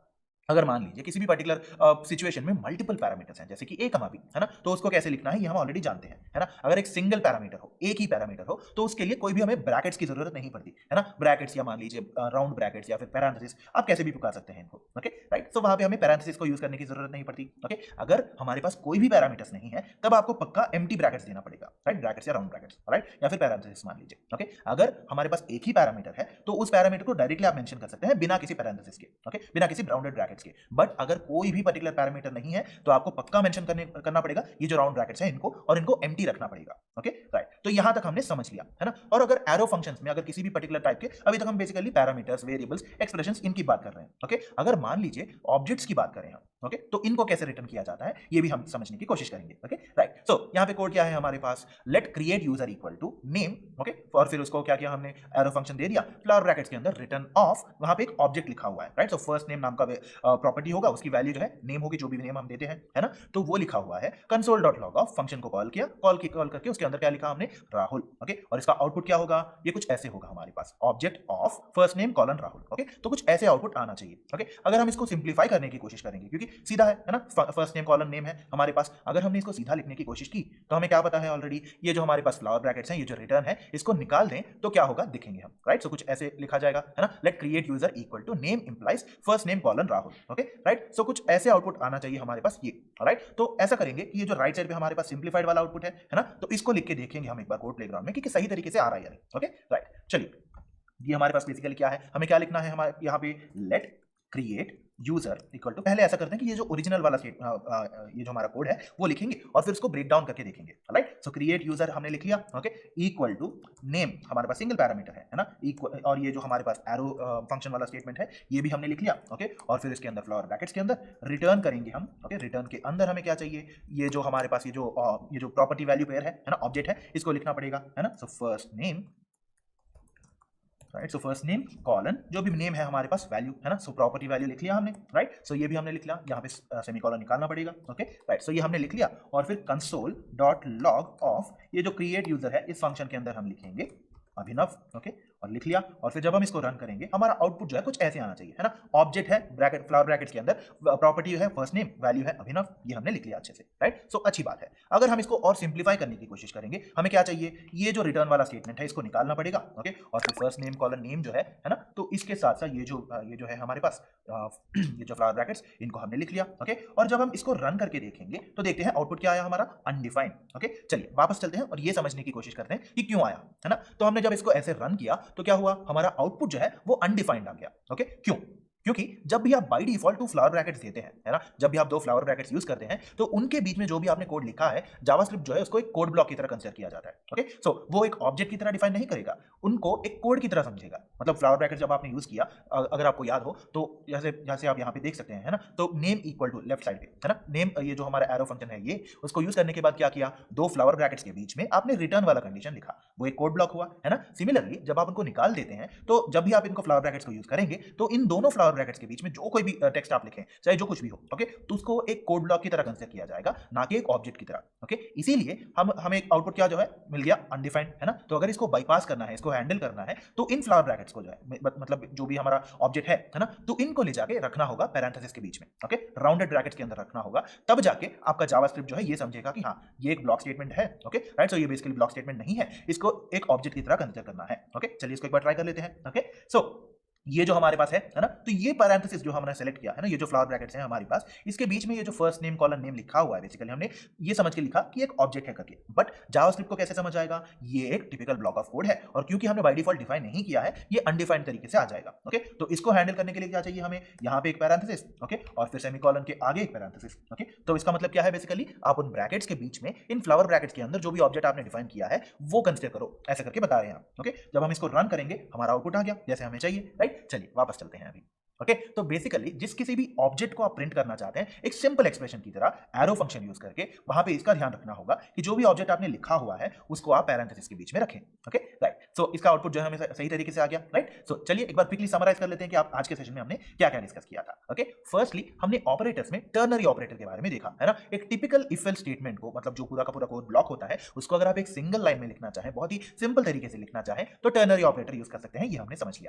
अगर मान लीजिए किसी भी पर्टिकुलर सिचुएशन में मल्टीपल पैरामीटर्स हैं जैसे कि a कमा b, है ना, तो उसको कैसे लिखना है ये हम ऑलरेडी जानते हैं, है ना। अगर एक सिंगल पैरामीटर हो, एक ही पैरामीटर हो, तो उसके लिए कोई भी हमें ब्रैकेट्स की जरूरत नहीं पड़ती, है ना। ब्रैकेट्स या मान लीजिए राउंड ब्रैकेट्स या फिर पैरेंथेसिस, आप कैसे भी पुकार सकते हैं इनको, ओके, राइट। तो वहां पे हमें पैरेंथेसिस को यूज करने की जरूरत नहीं पड़ती, ओके। अगर हमारे पास कोई भी पैरामीटर्स नहीं है तब आपको पक्का एम्प्टी ब्रैकेट्स देना पड़ेगा, राइट, ब्रैकेट्स या राउंड ब्रैकेट्स, राइट, या फिर पैरेंथेसिस मान लीजिए, ओके। अगर हमारे पास एक ही पैरामीटर है तो उस पैरामीटर को डायरेक्टली आप मेंशन कर सकते हैं बिना किसी पैरेंथेसिस के, ओके, बिना किसी बाउंडेड ब्रैकेट्स के। बट अगर कोई भी पर्टिकुलर पैरामीटर नहीं है तो आपको पक्का मेंशन करना पड़ेगा ये जो राउंड ब्रैकेट्स हैं इनको, और इनको एम्प्टी रखना पड़ेगा, ओके, राइट। तो यहां तक हमने समझ लिया, है ना। और अगर एरो फंक्शंस में अगर किसी भी पर्टिकुलर टाइप के, अभी तक हम बेसिकली पैरामीटर्स, वेरिएबल्स, एक्सप्रेशंस इनकी बात कर रहे हैं, ओके। अगर मान लीजिए ऑब्जेक्ट्स की बात करें हम, ओके, तो इनको कैसे रिटर्न किया जाता है ये भी हम समझने की कोशिश करेंगे, ओके, राइट। सो यहां पे कोड क्या है हमारे पास, let create user equal to name, okay, और फिर उसको क्या किया हमने, एरो फंक्शन दे दिया, फ्लावर ब्रैकेट्स के अंदर रिटर्न ऑफ, वहां पे एक ऑब्जेक्ट लिखा हुआ है, राइट। सो फर्स्ट नेम नाम का प्रॉपर्टी होगा, उसकी वैल्यू जो है नेम होगी, जो भी नेम हम देते हैं, है ना, तो वो लिखा हुआ है। Console dot log of, function को कॉल किया, कॉल करके उसके अंदर क्या लिखा हमने, राहुल, ओके। और इसका आउटपुट क्या होगा, ये कुछ ऐसे होगा हमारे पास, object of first name colon Rahul, okay. तो कुछ ऐसे आउटपुट आना चाहिए, ओके। अगर हम इसको सिंप्लीफाई करने की कोशिश करेंगे, क्योंकि सीधा है ना, फर्स्ट नेम कॉलन नेम है हमारे पास। अगर हमने इसको सीधा लिखने की कोशिश की तो हमें क्या पता है ऑलरेडी, ये जो हमारे पास फ्लावर ब्रैकेट्स हैं, ये जो रिटर्न है, इसको निकाल दें तो क्या होगा देखेंगे हम, राइट। सो कुछ ऐसे लिखा जाएगा, है ना, let create user equal to name implies first name colon Rahul, okay, right. So कुछ ऐसे आउटपुट आना चाहिए हमारे पास ये, राइट। तो ऐसा करेंगे कि ये जो राइट साइड पे हमारे पास सिंप्लीफाइड वाला आउटपुट है ना, तो इसको लिख के देखेंगे हम एक बार कोड प्लेग्राउंड में कि सही तरीके से आ रहा है या नहीं, ओके, राइट। चलिए, ये हमारे पास बेसिकली क्या है, हमें क्या लिखना है हमारे यहाँ पे, let create user equal to, पहले ऐसा करते हैं कि ये जो ओरिजिनल वाला ये जो हमारा कोड है वो लिखेंगे और फिर उसको ब्रेक डाउन करके देखेंगे, राइट। सो क्रिएट यूजर हमने लिख लिया, ओके, इक्वल टू नेम, हमारे पास सिंगल पैरामीटर है ना, इक्वल, और ये जो हमारे पास एरो फंक्शन वाला स्टेटमेंट है ये भी हमने लिख लिया, ओके, और फिर इसके अंदर फ्लावर ब्रैकेट्स के अंदर रिटर्न करेंगे हम, ओके। रिटर्न के अंदर हमें क्या चाहिए, ये जो हमारे पास ये जो प्रॉपर्टी वैल्यू पेयर है ना, ऑब्जेक्ट है, इसको लिखना पड़ेगा, है ना। So first name, right. So first name colon, जो भी नेम है हमारे पास, वैल्यू, है ना। सो प्रॉपर्टी वैल्यू लिख लिया हमने, राइट। सो ये भी हमने लिख लिया, यहाँ पे सेमीकोलन निकालना पड़ेगा, ओके, राइट। सो ये हमने लिख लिया और फिर कंसोल डॉट लॉग ऑफ ये जो क्रिएट यूजर है इस फंक्शन के अंदर हम लिखेंगे अभिनव, ओके, और लिख लिया। और फिर जब हम इसको रन करेंगे हमारा आउटपुट जो है कुछ ऐसे आना चाहिए, है ना। ऑब्जेक्ट है ब्रैकेट, फ्लावर ब्रैकेट्स के अंदर प्रॉपर्टी है फर्स्ट नेम, वैल्यू है अभिनव, ये हमने लिख लिया अच्छे से, राइट। सो अच्छी बात है। अगर हम इसको और सिंप्लीफाई करने की कोशिश करेंगे, हमें क्या चाहिए, ये जो रिटर्न वाला स्टेटमेंट है इसको निकालना पड़ेगा, ओके, और फिर फर्स्ट नेम कॉलन नेम जो है ना, तो इसके साथ साथ ये जो है हमारे पास ये जो फ्लावर ब्रैकेट्स, इनको हमने लिख लिया, ओके। और जब हम इसको रन करके देखेंगे तो देखते हैं आउटपुट क्या आया हमारा, अनडिफाइंड, ओके। चलिए वापस चलते हैं और ये समझने की कोशिश करते हैं कि क्यों आया, है ना। तो हमने जब इसको ऐसे रन किया तो क्या हुआ, हमारा आउटपुट जो है वो अनडिफाइंड आ गया, ओके। क्यों, क्योंकि जब भी आप बाय डिफॉल्ट 2 फ्लावर ब्रैकेट्स देते हैं, है ना, जब भी आप 2 फ्लावर ब्रैकेट्स यूज करते हैं तो उनके बीच में जो भी आपने कोड लिखा है जावास्क्रिप्ट जो है उसको एक कोड ब्लॉक की तरह कंसीडर किया जाता है, ओके। सो वो एक ऑब्जेक्ट की तरह डिफाइन नहीं करेगा, उनको एक कोड की तरह समझेगा। मतलब फ्लावर ब्रैकेट जब आपने यूज किया, अगर आपको याद हो तो जैसे आप यहाँ पे देख सकते हैं, है ना, तो name equal to left side पे, है ना, नेम, ये जो हमारा एरो फंक्शन है ये, उसको यूज करने के बाद क्या किया, 2 फ्लावर ब्रैकेट्स के बीच में आपने रिटर्न वाला कंडीशन लिखा, वो एक कोड ब्लॉक हुआ, है ना। सिमिलरली जब आप उनको निकाल देते हैं तो जब भी आप इनको फ्लावर ब्रैकेट्स को यूज करेंगे तो इन दोनों फ्लावर ब्रैकेट्स के बीच में जो कोई भी टेक्स्ट आप लिखें, चाहे जो कुछ भी हो, ओके, तो उसको एक कोड ब्लॉक की तरह कंसीडर किया जाएगा, ना कि एक ऑब्जेक्ट की तरह, ओके। इसीलिए हमें एक आउटपुट क्या जो है मिल गया, अनडिफाइंड, है ना। तो अगर इसको बाईपास करना है, इसको हैंडल करना है, तो इन फ्लावर ब्रैकेट्स को जो है मतलब जो भी हमारा ऑब्जेक्ट है ना, तो इनको ले जाके रखना होगा पैरेंथेसिस के बीच में, ओके, राउंडेड ब्रैकेट्स के अंदर रखना होगा, तब जाके आपका जावास्क्रिप्ट जो है ये समझेगा कि हाँ ये एक ब्लॉक स्टेटमेंट है, ओके, राइट। सो ये बेसिकली ब्लॉक स्टेटमेंट नहीं है, इसको एक ऑब्जेक्ट की तरह कंसीडर करना है, ओके। चलिए इसको एक बार ट्राई कर लेते हैं, ओके। सो ये जो हमारे पास है ना, तो ये पैरेंथेसिस जो हमने सेलेक्ट किया है ना, ये जो फ्लावर ब्रैकेट्स हैं हमारे पास, इसके बीच में ये जो फर्स्ट नेम कॉलन नेम लिखा हुआ है, बेसिकली हमने ये समझ के लिखा कि एक ऑब्जेक्ट है करके, बट जावास्क्रिप्ट को कैसे समझ आएगा, ये एक टिपिकल ब्लॉक ऑफ कोड है, और क्योंकि हमने बाय डिफॉल्ट डिफाइन नहीं किया है, ये अनडिफाइंड तरीके से आ जाएगा, ओके। तो इसको हैंडल करने के लिए क्या चाहिए हमें, यहाँ पे एक पैरेंथेसिस, ओके, और फिर सेमीकोलन के आगे एक पैरेंथेसिस, ओके। तो इसका मतलब क्या है, बेसिकली आप उन ब्रैकेट्स के बीच में, इन फ्लावर ब्रैकेट्स के अंदर जो भी ऑब्जेक्ट आपने डिफाइन किया है वो कंसीडर करो, ऐसा करके बता रहे हैं, ओके। जब हम इसको रन करेंगे हमारा आउटपुट आ गया जैसे हमें चाहिए, राइट। चलिए वापस चलते हैं अभी, ओके। तो बेसिकली जिस किसी भी ऑब्जेक्ट को आप प्रिंट करना चाहते हैं एक सिंपल एक्सप्रेशन की तरह एरो फंक्शन यूज करके, वहां पे इसका ध्यान रखना होगा कि जो भी ऑब्जेक्ट आपने लिखा हुआ है उसको आप पैरेंथेसिस के बीच में रखें, ओके, राइट। सो इसका आउटपुट जो है हमें सही तरीके से आ गया, राइट। सो चलिए एक बार क्विकली समराइज कर लेते हैं कि आप आज के सेशन में हमने क्या क्या डिस्कस किया था, ओके। फर्स्टली हमने ऑपरेटर्स में टर्नरी ऑपरेटर के बारे में देखा, है ना। एक टिपिकल इफ एल्स स्टेटमेंट को, मतलब जो पूरा का पूरा कोड ब्लॉक होता है, उसको अगर आप एक सिंगल लाइन में लिखना चाहें, बहुत ही सिंपल तरीके से लिखना चाहें, तो टर्नरी ऑपरेटर यूज कर सकते हैं, ये हमने समझ लिया।